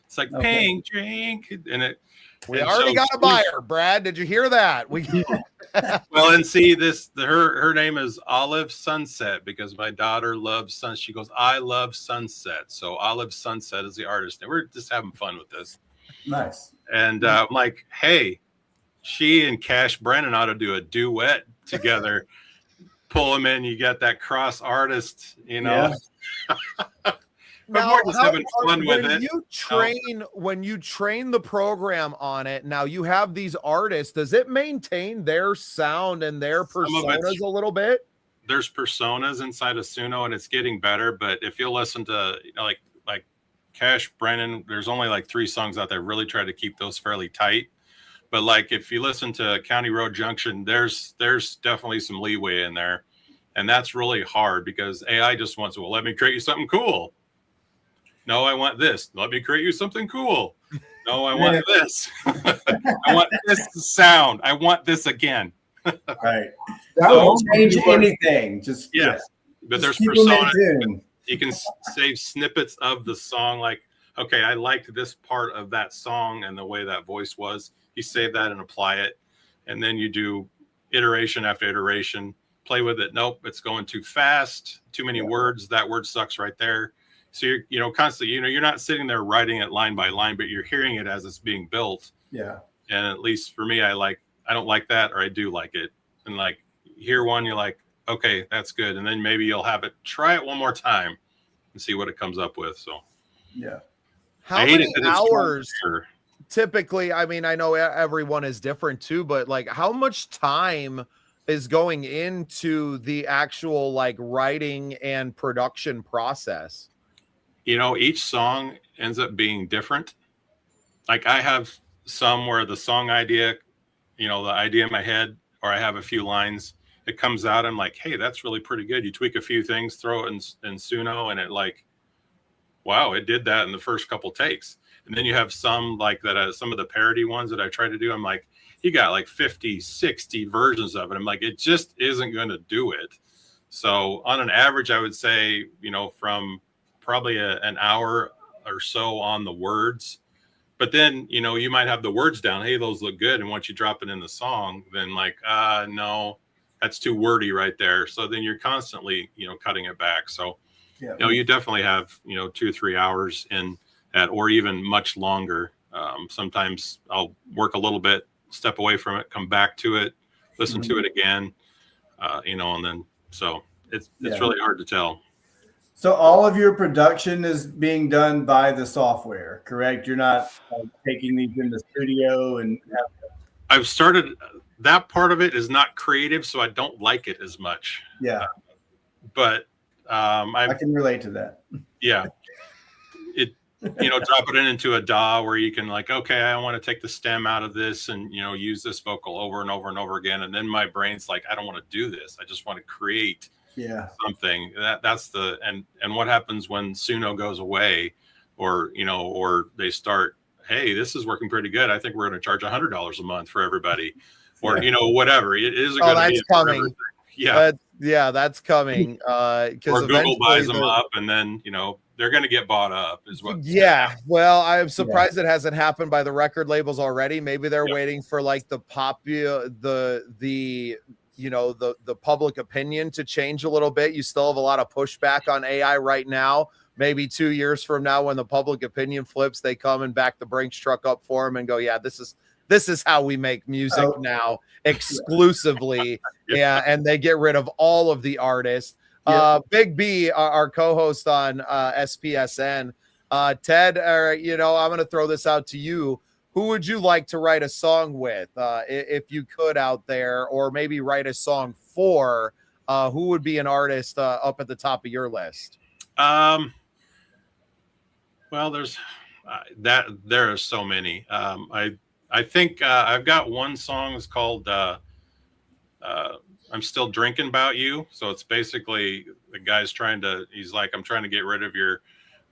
Speaker 5: It's like pink drink, and
Speaker 1: we already got a buyer. Brad, did you hear that?
Speaker 5: Well, and see this. Her name is Olive Sunset because my daughter loves sun. She goes, I love sunset. So Olive Sunset is the artist, and we're just having fun with this.
Speaker 6: Nice.
Speaker 5: And I'm like, hey, she and Cash Brennan ought to do a duet together. Pull them in, you got that cross artist, you know.
Speaker 6: Yeah.
Speaker 5: But more just having fun with it.
Speaker 1: When you train the program on it, now you have these artists, does it maintain their sound and their personas a little bit?
Speaker 5: There's personas inside of Suno, and it's getting better. But if you listen to, you know, like Cash Brennan, there's only like 3 songs out there. Really try to keep those fairly tight. But like if you listen to County Road Junction, there's definitely some leeway in there, and that's really hard because AI just wants to, well, let me create you something cool. No, I want this. Let me create you something cool. No, I want this. I want this sound. I want this again.
Speaker 6: Right.
Speaker 3: Don't
Speaker 6: change anything. Just
Speaker 5: yes. But
Speaker 6: just
Speaker 5: there's personas. You can save snippets of the song. Like, okay, I liked this part of that song and the way that voice was. You save that and apply it. And then you do iteration after iteration. Play with it. Nope, it's going too fast. Too many words. That word sucks right there. So you're, you know, constantly, you know, you're not sitting there writing it line by line, but you're hearing it as it's being built.
Speaker 6: Yeah.
Speaker 5: And at least for me, I don't like that, or I do like it. And like, hear one, you're like, okay, that's good. And then maybe you'll have it, try it one more time and see what it comes up with. So,
Speaker 6: yeah.
Speaker 1: How many hours typically? I mean, I know everyone is different too, but like how much time is going into the actual like writing and production process?
Speaker 5: You know, each song ends up being different. Like I have some where the song idea, you know, the idea in my head, or I have a few lines, it comes out. I'm like, hey, that's really pretty good. You tweak a few things, throw it in Suno, and it like, wow, it did that in the first couple takes. And then you have some like that, some of the parody ones that I try to do. I'm like, you got like 50, 60 versions of it. I'm like, it just isn't going to do it. So on an average, I would say, you know, from probably an hour or so on the words. But then, you know, you might have the words down. Hey, those look good. And once you drop it in the song, then like, no, that's too wordy right there. So then you're constantly, you know, cutting it back. So, you know, you definitely have, you know, 2 or 3 hours in that, or even much longer. Sometimes I'll work a little bit, step away from it, come back to it, listen to it again, you know, and then, so it's really hard to tell.
Speaker 6: So all of your production is being done by the software, correct? You're not taking these in the studio and
Speaker 5: I've started, that part of it is not creative, so I don't like it as much.
Speaker 6: Yeah.
Speaker 5: But
Speaker 6: I can relate to that.
Speaker 5: Yeah. It, you know, drop it into a DAW where you can like, okay, I want to take the stem out of this and, you know, use this vocal over and over and over again. And then my brain's like, I don't want to do this. I just want to create something. That's the, and what happens when Suno goes away, or, you know, or they start, hey, this is working pretty good. I think we're going to charge $100 a month for everybody, or, you know, whatever. It is going to be
Speaker 1: coming.
Speaker 5: Yeah.
Speaker 1: That's coming.
Speaker 5: Or Google buys them up, and then, you know, they're going to get bought up is what.
Speaker 1: Yeah. Well, I'm surprised it hasn't happened by the record labels already. Maybe they're waiting for like the you know, the public opinion to change a little bit. You still have a lot of pushback on AI right now. Maybe 2 years from now, when the public opinion flips, they come and back the Brinks truck up for them and go, yeah, this is how we make music now exclusively. And they get rid of all of the artists. Big B, our co-host on SPSN, Ted, you know, I'm going to throw this out to you. Who would you like to write a song with, if you could, out there, or maybe write a song for? Who would be an artist up at the top of your list?
Speaker 5: Well, there's there are so many. I think I've got one song. It's called I'm Still Drinking About You. So it's basically the guy's he's like, I'm trying to get rid of your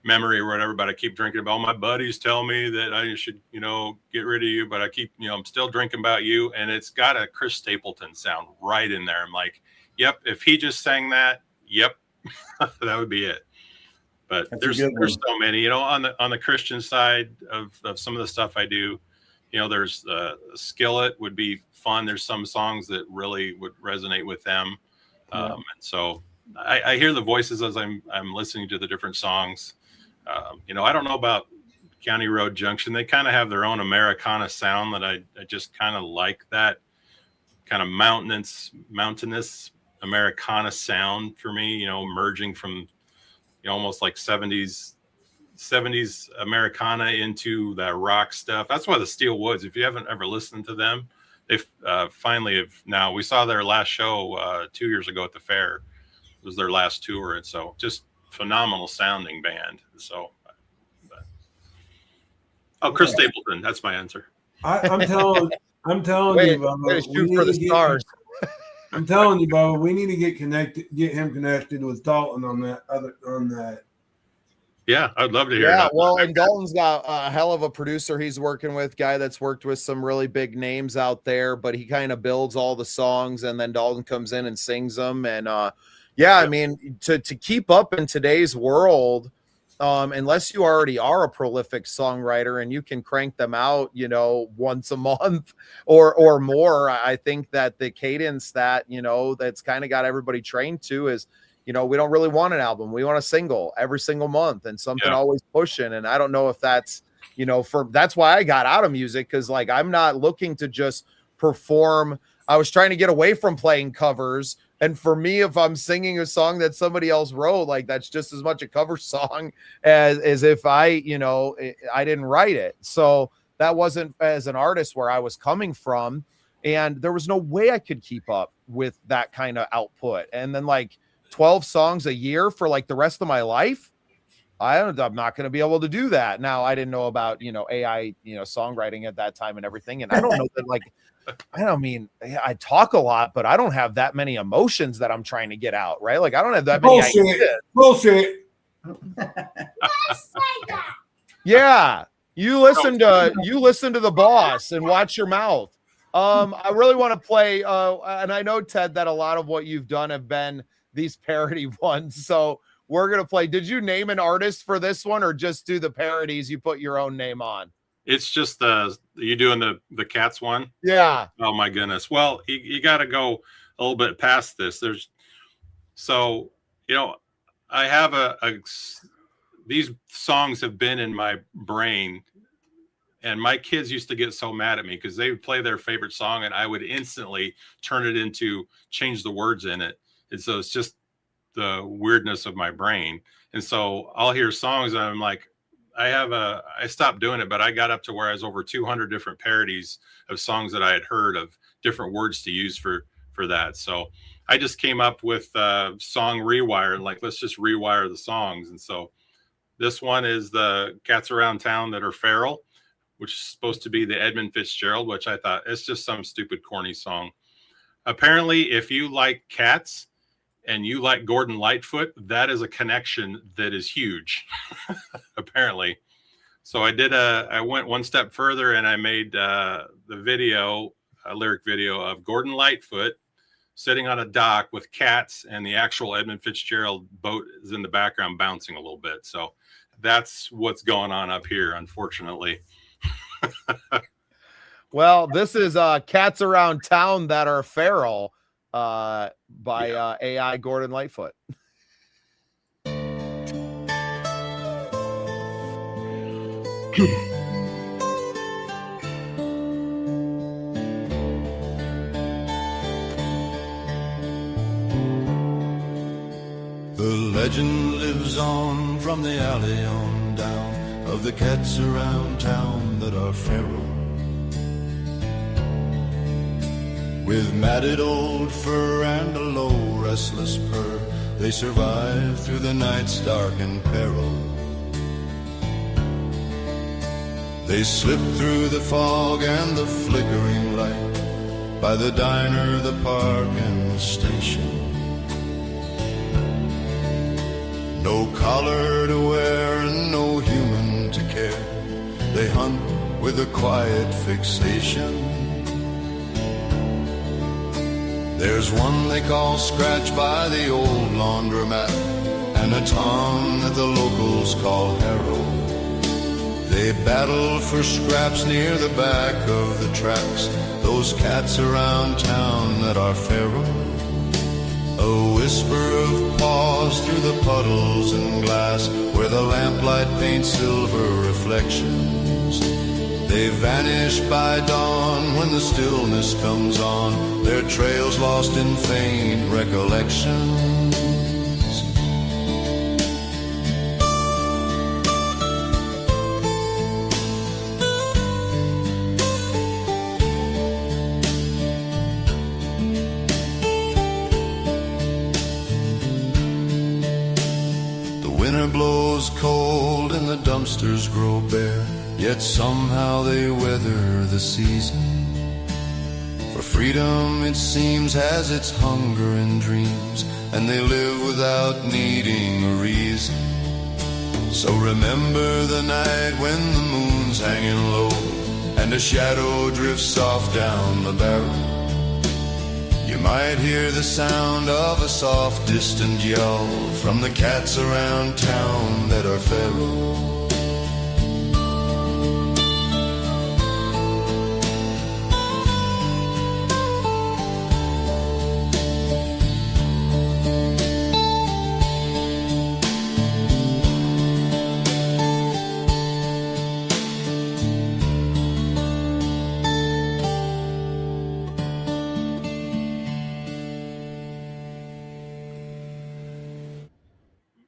Speaker 5: memory or whatever, but I keep drinking about, all my buddies tell me that I should, you know, get rid of you, but I keep, you know, I'm still drinking about you. And it's got a Chris Stapleton sound right in there. I'm like, yep, if he just sang that, yep, that would be it. But there's so many, you know, on the Christian side of some of the stuff I do, you know, there's Skillet would be fun. There's some songs that really would resonate with them. And so I hear the voices as I'm listening to the different songs. You know, I don't know about County Road Junction. They kind of have their own Americana sound that I just kind of like, that kind of mountainous Americana sound for me, you know, merging from, you know, almost like 70s Americana into that rock stuff. That's why the Steel Woods, if you haven't ever listened to them, they finally have. Now, we saw their last show 2 years ago at the fair. It was their last tour, and so just phenomenal sounding band. So Chris Stapleton, that's my answer.
Speaker 3: I'm telling you, Bubba,
Speaker 1: shoot for the stars.
Speaker 3: I'm telling you, Bubba, we need to get him connected with Dalton on that.
Speaker 5: Yeah, I'd love to hear.
Speaker 1: Yeah, well, and Dalton's got a hell of a producer he's working with, guy that's worked with some really big names out there, but he kind of builds all the songs, and then Dalton comes in and sings them. And I mean, to keep up in today's world, unless you already are a prolific songwriter and you can crank them out, you know, once a month or more, I think that the cadence that, you know, that's kind of got everybody trained to is, you know, we don't really want an album. We want a single every single month and something always pushing. And I don't know if that's, you know, that's why I got out of music. Cause like, I'm not looking to just perform. I was trying to get away from playing covers. And for me, if I'm singing a song that somebody else wrote, like that's just as much a cover song as if I didn't write it. So that wasn't as an artist where I was coming from. And there was no way I could keep up with that kind of output. And then like 12 songs a year for like the rest of my life, I'm not going to be able to do that. Now, I didn't know about, you know, AI, you know, songwriting at that time and everything. And I don't know that, like, I talk a lot, but I don't have that many emotions that I'm trying to get out, right? Like, I don't have that many ideas.
Speaker 3: Bullshit.
Speaker 1: Yeah. You listen to the boss and watch your mouth. I really want to play, and I know, Ted, that a lot of what you've done have been these parody ones. So we're going to play. Did you name an artist for this one or just do the parodies you put your own name on?
Speaker 5: It's just you doing the Cats one?
Speaker 1: Yeah.
Speaker 5: Oh my goodness. Well, you got to go a little bit past this. So, you know, I have these songs have been in my brain, and my kids used to get so mad at me because they would play their favorite song and I would instantly change the words in it. And so it's just the weirdness of my brain. And so I'll hear songs and I'm like, I stopped doing it, but I got up to where I was over 200 different parodies of songs that I had heard of different words to use for that. So I just came up with song rewire, and like, let's just rewire the songs. And so this one is the Cats Around Town That Are Feral, which is supposed to be the Edmund Fitzgerald, which I thought it's just some stupid corny song. Apparently, if you like cats and you like Gordon Lightfoot, that is a connection that is huge, apparently. So I went one step further and I made a lyric video of Gordon Lightfoot sitting on a dock with cats, and the actual Edmund Fitzgerald boat is in the background bouncing a little bit. So that's what's going on up here, unfortunately.
Speaker 1: Well, this is Cats Around Town That Are Feral by AI Gordon Lightfoot.
Speaker 7: The legend lives on from the alley on down of the cats around town that are feral. With matted old fur and a low restless purr, they survive through the night's dark and peril. They slip through the fog and the flickering light by the diner, the park, and the station. No collar to wear and no human to care. They hunt with a quiet fixation. There's one they call Scratch by the old laundromat, and a Tom that the locals call Harold. They battle for scraps near the back of the tracks, those cats around town that are feral. A whisper of pause through the puddles and glass, where the lamplight paints silver reflections. They vanish by dawn when the stillness comes on, their trails lost in faint recollections. Winter blows cold and the dumpsters grow bare, yet somehow they weather the season. For freedom, it seems, has its hunger and dreams, and they live without needing a reason. So remember the night when the moon's hanging low and a shadow drifts soft down the barrel. You might hear the sound of a soft distant yell from the cats around town that are feral.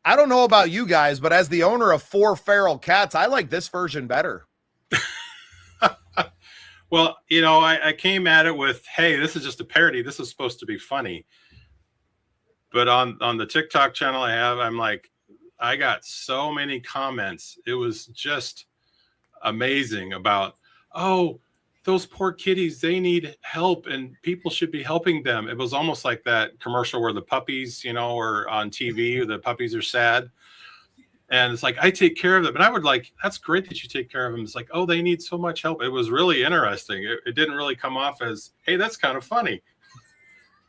Speaker 1: I don't know about you guys, but as the owner of 4 feral cats, I like this version better.
Speaker 5: Well, you know, I came at it with, hey, this is just a parody. This is supposed to be funny. But on the TikTok channel I have, I'm like, I got so many comments. It was just amazing about, oh, those poor kitties, they need help and people should be helping them. It was almost like that commercial where the puppies, you know, are on TV, the puppies are sad. And it's like, I take care of them. And I would like, that's great that you take care of them. It's like, oh, they need so much help. It was really interesting. It didn't really come off as, hey, that's kind of funny.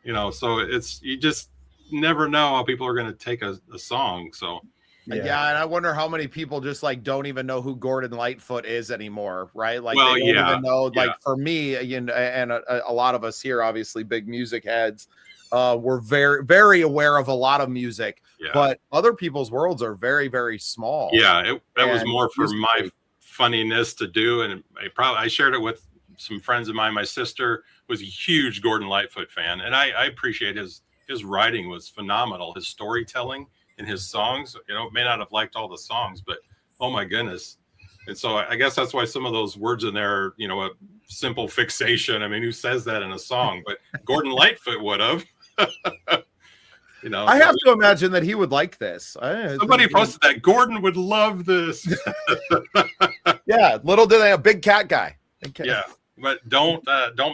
Speaker 5: You know, so it's, you just never know how people are going to take a song. So
Speaker 1: yeah, and I wonder how many people just like don't even know who Gordon Lightfoot is anymore, right? Like,
Speaker 5: well,
Speaker 1: they don't even know. Like,
Speaker 5: yeah.
Speaker 1: for me, you know, and a lot of us here, obviously, big music heads, we're very, very aware of a lot of music, but other people's worlds are very, very small.
Speaker 5: Yeah, that was more for my funniness to do, and I shared it with some friends of mine. My sister was a huge Gordon Lightfoot fan, and I appreciate his writing was phenomenal. His storytelling and his songs, you know, may not have liked all the songs, but oh my goodness. And so I guess that's why some of those words in there are, you know, a simple fixation. I mean, who says that in a song? But Gordon Lightfoot would have. You know,
Speaker 1: I have to imagine that he would like this.
Speaker 5: Somebody posted that Gordon would love this.
Speaker 1: Yeah, little did they, a big cat guy. Okay.
Speaker 5: Yeah, but don't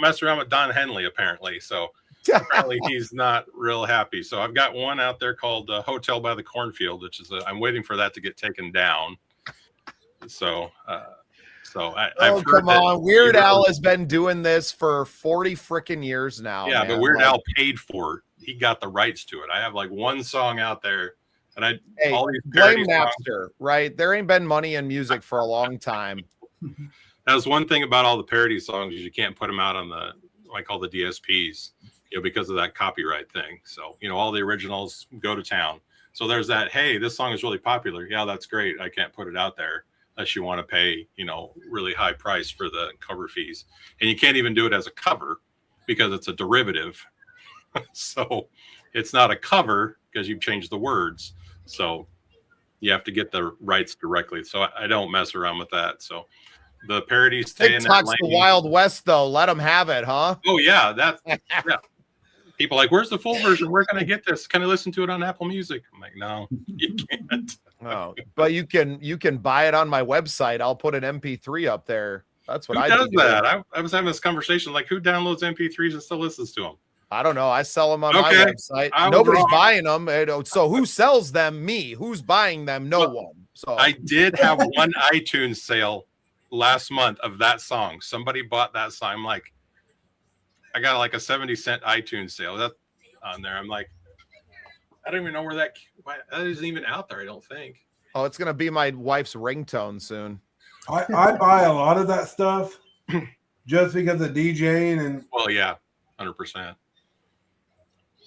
Speaker 5: mess around with Don Henley, apparently. So apparently he's not real happy. So I've got one out there called Hotel by the Cornfield, which is I'm waiting for that to get taken down. So I've heard
Speaker 1: come on, Weird Al has been doing this for 40 freaking years now.
Speaker 5: Yeah,
Speaker 1: man.
Speaker 5: but Weird Al paid for it. He got the rights to it. I have like one song out there, and all these
Speaker 1: blame Napster, right? There ain't been money in music for a long time.
Speaker 5: That's one thing about all the parody songs is you can't put them out on the all the DSPs, you know, because of that copyright thing. So, you know, all the originals go to town. So there's that, hey, this song is really popular. Yeah, that's great. I can't put it out there unless you want to pay, you know, really high price for the cover fees. And you can't even do it as a cover because it's a derivative. So it's not a cover because you've changed the words. So you have to get the rights directly. So I don't mess around with that. So the parodies stay in that lane.
Speaker 1: The Wild West, though. Let them have it, huh?
Speaker 5: Oh, yeah. That's yeah. People like, where's the full version? Where can I get this? Can I listen to it on Apple Music? I'm like, no, you can't.
Speaker 1: Oh, but you can buy it on my website. I'll put an MP3 up there. That's what
Speaker 5: who
Speaker 1: I
Speaker 5: does
Speaker 1: do.
Speaker 5: That. I was having this conversation like, who downloads MP3s and still listens to them?
Speaker 1: I don't know. I sell them on my website. Nobody's buying them. So who sells them? Me. Who's buying them? No one. So
Speaker 5: I did have one iTunes sale last month of that song. Somebody bought that song. I'm like, I got like a 70-cent iTunes sale that's on there. I'm like, I don't even know where that isn't even out there. I don't think.
Speaker 1: Oh, it's gonna be my wife's ringtone soon.
Speaker 3: I buy a lot of that stuff just because of DJing and.
Speaker 5: Well, yeah, 100%.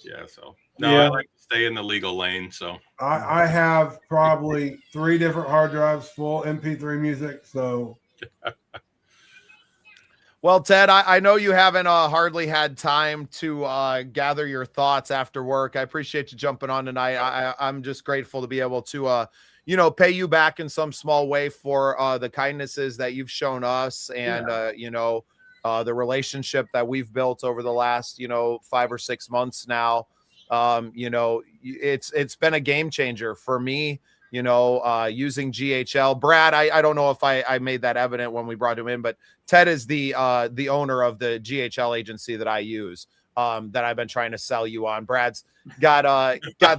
Speaker 5: Yeah. So no,
Speaker 3: Yeah.
Speaker 5: I like to stay in the legal lane. So
Speaker 3: I have probably 3 different hard drives full MP3 music. So
Speaker 1: Well, Ted, I know you haven't hardly had time to gather your thoughts after work. I appreciate you jumping on tonight. I'm just grateful to be able to, pay you back in some small way for the kindnesses that you've shown us and, the relationship that we've built over the last, 5 or 6 months now. It's been a game changer for me. Using GHL. Brad, I don't know if I made that evident when we brought him in, but Ted is the owner of the GHL agency that I use, that I've been trying to sell you on. Brad's got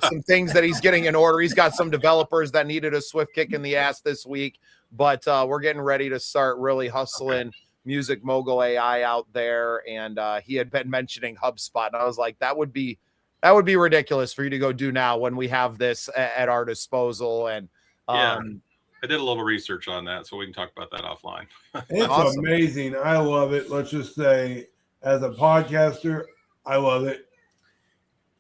Speaker 1: some things that he's getting in order. He's got some developers that needed a swift kick in the ass this week, but we're getting ready to start really hustling Music Mogul AI out there. And he had been mentioning HubSpot, and I was like, that would be ridiculous for you to go do now when we have this at our disposal. And
Speaker 5: yeah, I did a little research on that, so we can talk about that offline.
Speaker 3: it's
Speaker 1: Awesome.
Speaker 3: amazing. I love it. Let's just say, as a podcaster, I love it.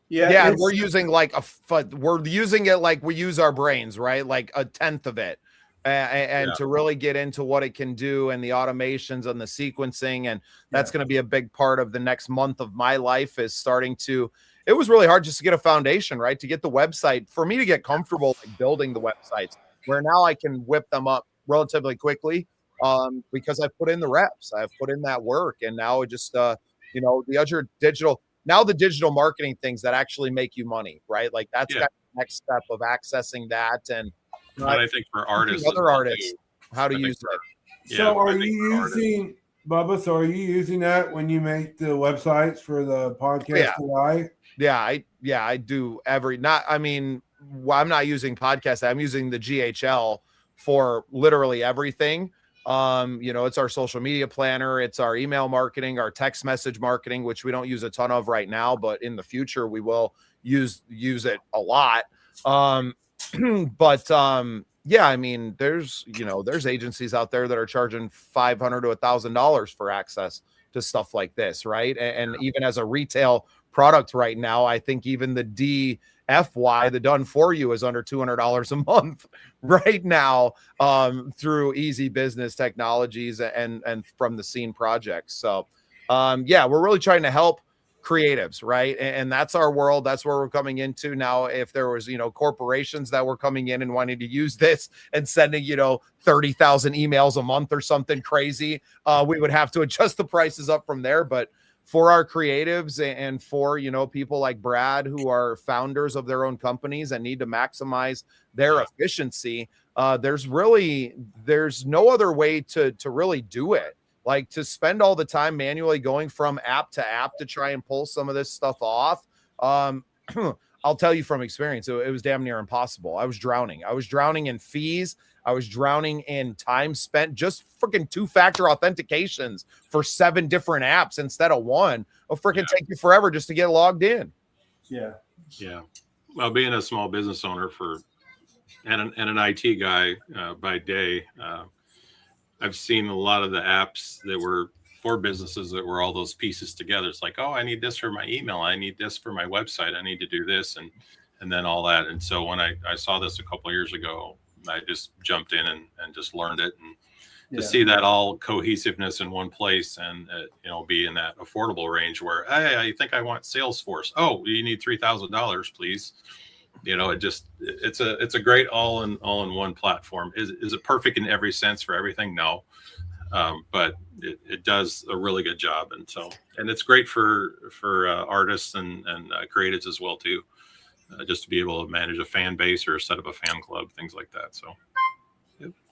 Speaker 1: Yeah, and we're using we're using it like we use our brains, right? Like a tenth of it. And to really get into what it can do and the automations and the sequencing. And that's going to be a big part of the next month of my life, is starting to, it was really hard just to get a foundation, right? To get the website, for me to get comfortable like building the websites, where now I can whip them up relatively quickly, because I've put in the reps, I've put in that work. And now it just, the other digital, now the digital marketing things that actually make you money, right? Like that's got the next step of accessing that. And
Speaker 5: I think for artists,
Speaker 1: other artists, how to use it.
Speaker 3: So are you using, Bubba, so are you using that when you make the websites for the podcast AI?
Speaker 1: I do I'm not using podcast. I'm using the GHL for literally everything. It's our social media planner, it's our email marketing, our text message marketing, which we don't use a ton of right now, but in the future we will use it a lot. There's agencies out there that are charging $500 to $1,000 for access to stuff like this, right? And even as a retail product right now, I think even the DFY, the done for you, is under $200 a month right now, through Easy Business Technologies and from the Scene projects. So we're really trying to help creatives, right? And that's our world. That's where we're coming into now. If there was, corporations that were coming in and wanting to use this and sending, 30,000 emails a month or something crazy, we would have to adjust the prices up from there. But for our creatives and for, people like Brad, who are founders of their own companies and need to maximize their efficiency, there's no other way to really do it. Like, to spend all the time manually going from app to app to try and pull some of this stuff off. I'll tell you from experience, it was damn near impossible. I was drowning in fees. I was drowning in time spent just freaking 2-factor authentications for 7 different apps instead of one. It'll freaking take you forever just to get logged in.
Speaker 6: Yeah.
Speaker 5: Well, being a small business owner and an IT guy by day, I've seen a lot of the apps that were for businesses that were all those pieces together. It's like, oh, I need this for my email, I need this for my website, I need to do this, and then all that. And so when I saw this a couple of years ago, I just jumped in and just learned it, and to see that all cohesiveness in one place, and be in that affordable range where, hey, I think I want Salesforce. Oh, you need $3,000, please. It's a great all in one platform. Is it perfect in every sense for everything? No, but it does a really good job, and it's great for artists and creatives as well too, just to be able to manage a fan base or set up a fan club, things like that. So,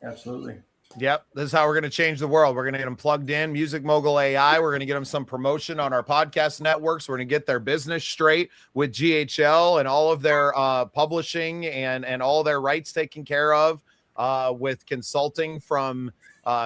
Speaker 6: Absolutely.
Speaker 1: Yep. This is how we're going to change the world. We're going to get them plugged in. Music Mogul AI. We're going to get them some promotion on our podcast networks. We're going to get their business straight with GHL and all of their publishing and all their rights taken care of, with consulting from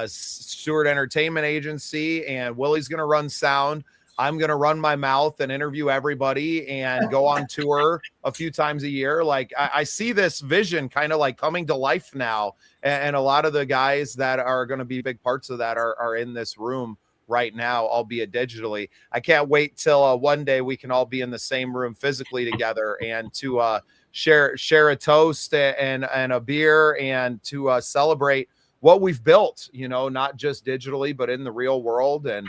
Speaker 1: Stewart Entertainment Agency. And Willie's going to run sound. I'm going to run my mouth and interview everybody and go on tour a few times a year. Like, I see this vision kind of like coming to life now. And a lot of the guys that are going to be big parts of that are in this room right now, albeit digitally. I can't wait till one day we can all be in the same room physically together and to share a toast and a beer and to celebrate what we've built, you know, not just digitally, but in the real world. And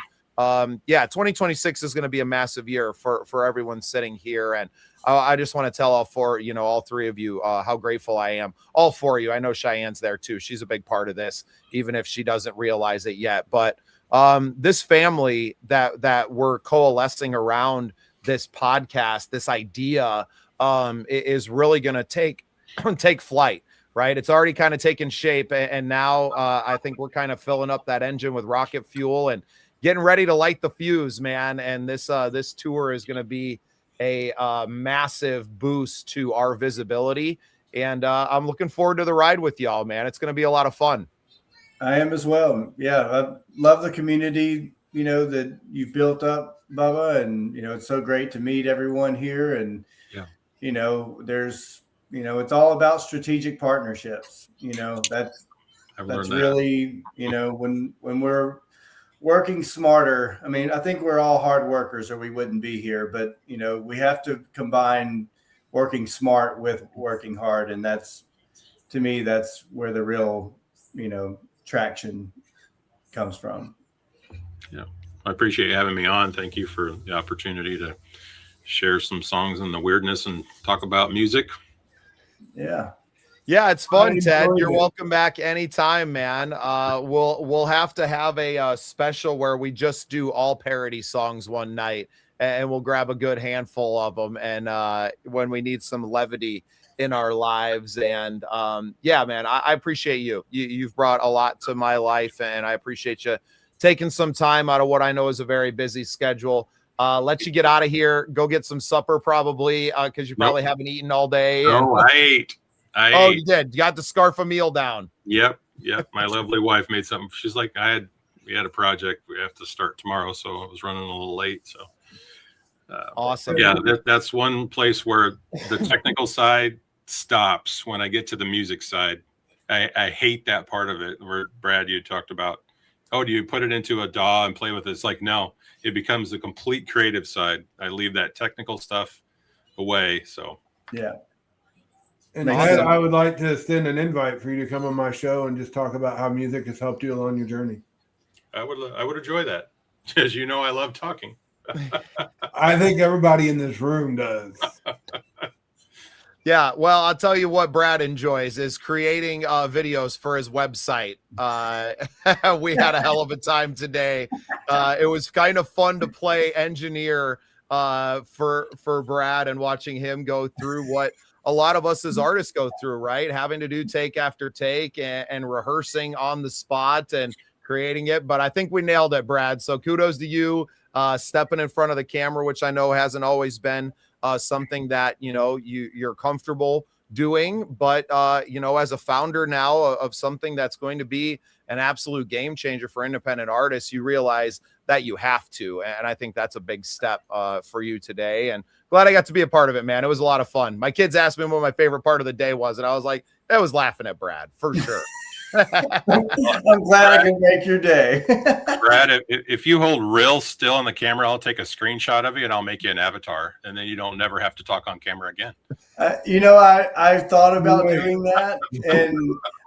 Speaker 1: yeah, 2026 is going to be a massive year for everyone sitting here. And I just want to tell all three of you how grateful I am. All four of you. I know Cheyenne's there too. She's a big part of this, even if she doesn't realize it yet. But this family that we're coalescing around this podcast, this idea, is really going to take flight. Right. It's already kind of taken shape. And now I think we're kind of filling up that engine with rocket fuel and getting ready to light the fuse, man. And this tour is going to be a massive boost to our visibility. And I'm looking forward to the ride with y'all, man. It's going to be a lot of fun.
Speaker 6: I am as well. Yeah. I love the community, you know, that you've built up, Bubba. And, you know, it's so great to meet everyone here. And, you know, it's all about strategic partnerships. You know, that's really, you know, when we're working smarter. I mean, I think we're all hard workers or we wouldn't be here, but you know, we have to combine working smart with working hard. And to me, that's where the real, you know, traction comes from.
Speaker 5: Yeah. I appreciate you having me on. Thank you for the opportunity to share some songs and the weirdness and talk about music.
Speaker 1: Yeah, it's fun, Ted. You're welcome back anytime, man. We'll have to have a special where we just do all parody songs one night, and we'll grab a good handful of them. And when we need some levity in our lives, and yeah, man, I appreciate you. You've brought a lot to my life, and I appreciate you taking some time out of what I know is a very busy schedule. Let you get out of here. Go get some supper, probably, because you probably haven't eaten all day.
Speaker 5: Oh, I ate.
Speaker 1: You did. You got the scarf a meal down.
Speaker 5: Yep. My lovely wife made something. She's like, we had a project we have to start tomorrow, so I was running a little late. So
Speaker 1: awesome.
Speaker 5: Yeah, that's one place where the technical side stops when I get to the music side. I hate that part of it where Brad, you talked about, do you put it into a DAW and play with it? It's like, no, it becomes the complete creative side. I leave that technical stuff away. So
Speaker 6: yeah.
Speaker 3: And Ted, I would like to extend an invite for you to come on my show and just talk about how music has helped you along your journey.
Speaker 5: I would enjoy that. As you know, I love talking.
Speaker 3: I think everybody in this room does.
Speaker 1: Yeah, well, I'll tell you what Brad enjoys is creating videos for his website. We had a hell of a time today. It was kind of fun to play engineer for Brad and watching him go through what a lot of us as artists go through, right? Having to do take after take and rehearsing on the spot and creating it. But I think we nailed it, Brad. So kudos to you stepping in front of the camera, which I know hasn't always been something that, you know, you're comfortable doing. But, you know, as a founder now of something that's going to be an absolute game changer for independent artists, you realize that you have to. And I think that's a big step for you today. And glad I got to be a part of it, man. It was a lot of fun. My kids asked me what my favorite part of the day was, and I was like, I was laughing at Brad for sure.
Speaker 6: I'm glad I can make your day.
Speaker 5: Brad, if you hold real still on the camera, I'll take a screenshot of you and I'll make you an avatar, and then you don't never have to talk on camera again.
Speaker 6: You know, I thought about doing that, and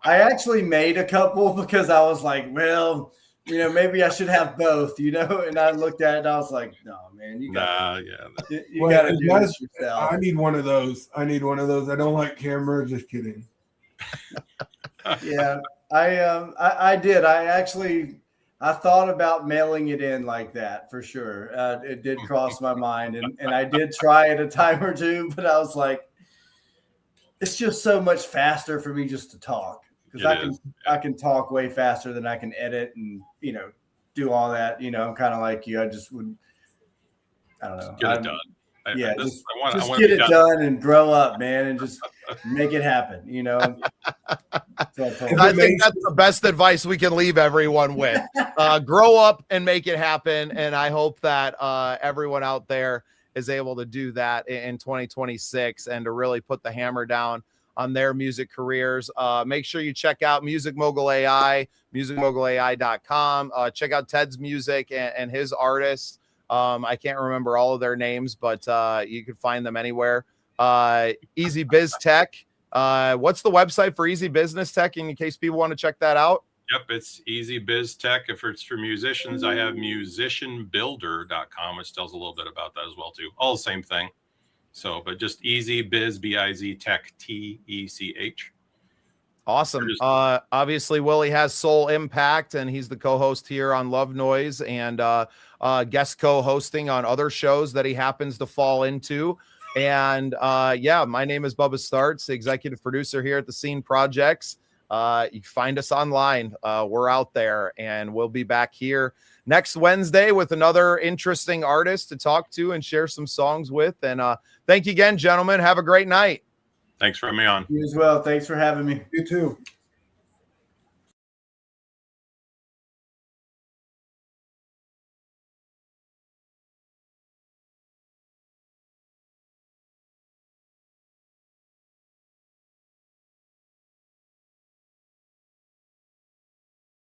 Speaker 6: I actually made a couple because I was like, well, you know, maybe I should have both, you know. And I looked at it and I was like, no, man, you got to do this yourself.
Speaker 3: I need one of those. I don't like camera. Just kidding.
Speaker 6: Yeah, I did. I thought about mailing it in like that for sure. It did cross my mind, and I did try it a time or two, but I was like, it's just so much faster for me just to talk, because I can talk way faster than I can edit and, you know, do all that. You know, I'm kind of like you. I just would, I don't know.
Speaker 5: Get it done.
Speaker 6: Just get it done and grow up, man, and just make it happen, you know.
Speaker 1: I think that's the best advice we can leave everyone with. Grow up and make it happen. And I hope that everyone out there is able to do that in 2026 and to really put the hammer down on their music careers. Make sure you check out Music Mogul AI, musicmogulai.com. Check out Ted's music and his artists. I can't remember all of their names, but you can find them anywhere. Easy Biz Tech. What's the website for Easy Business Tech in case people want to check that out?
Speaker 5: Yep, it's Easy Biz Tech. If it's for musicians, I have musicianbuilder.com, which tells a little bit about that as well too. All the same thing. So, but just Easy Biz, B-I-Z Tech, T-E-C-H.
Speaker 1: Awesome. Obviously, Willie has Soul Impact, and he's the co-host here on Love Noise and guest co-hosting on other shows that he happens to fall into. And yeah, my name is Bubba Starts, the executive producer here at the Scene Projects. You can find us online. We're out there, and we'll be back here next Wednesday with another interesting artist to talk to and share some songs with. And thank you again, gentlemen. Have a great night.
Speaker 5: Thanks for having me on.
Speaker 6: You as well. Thanks for having me.
Speaker 3: You too.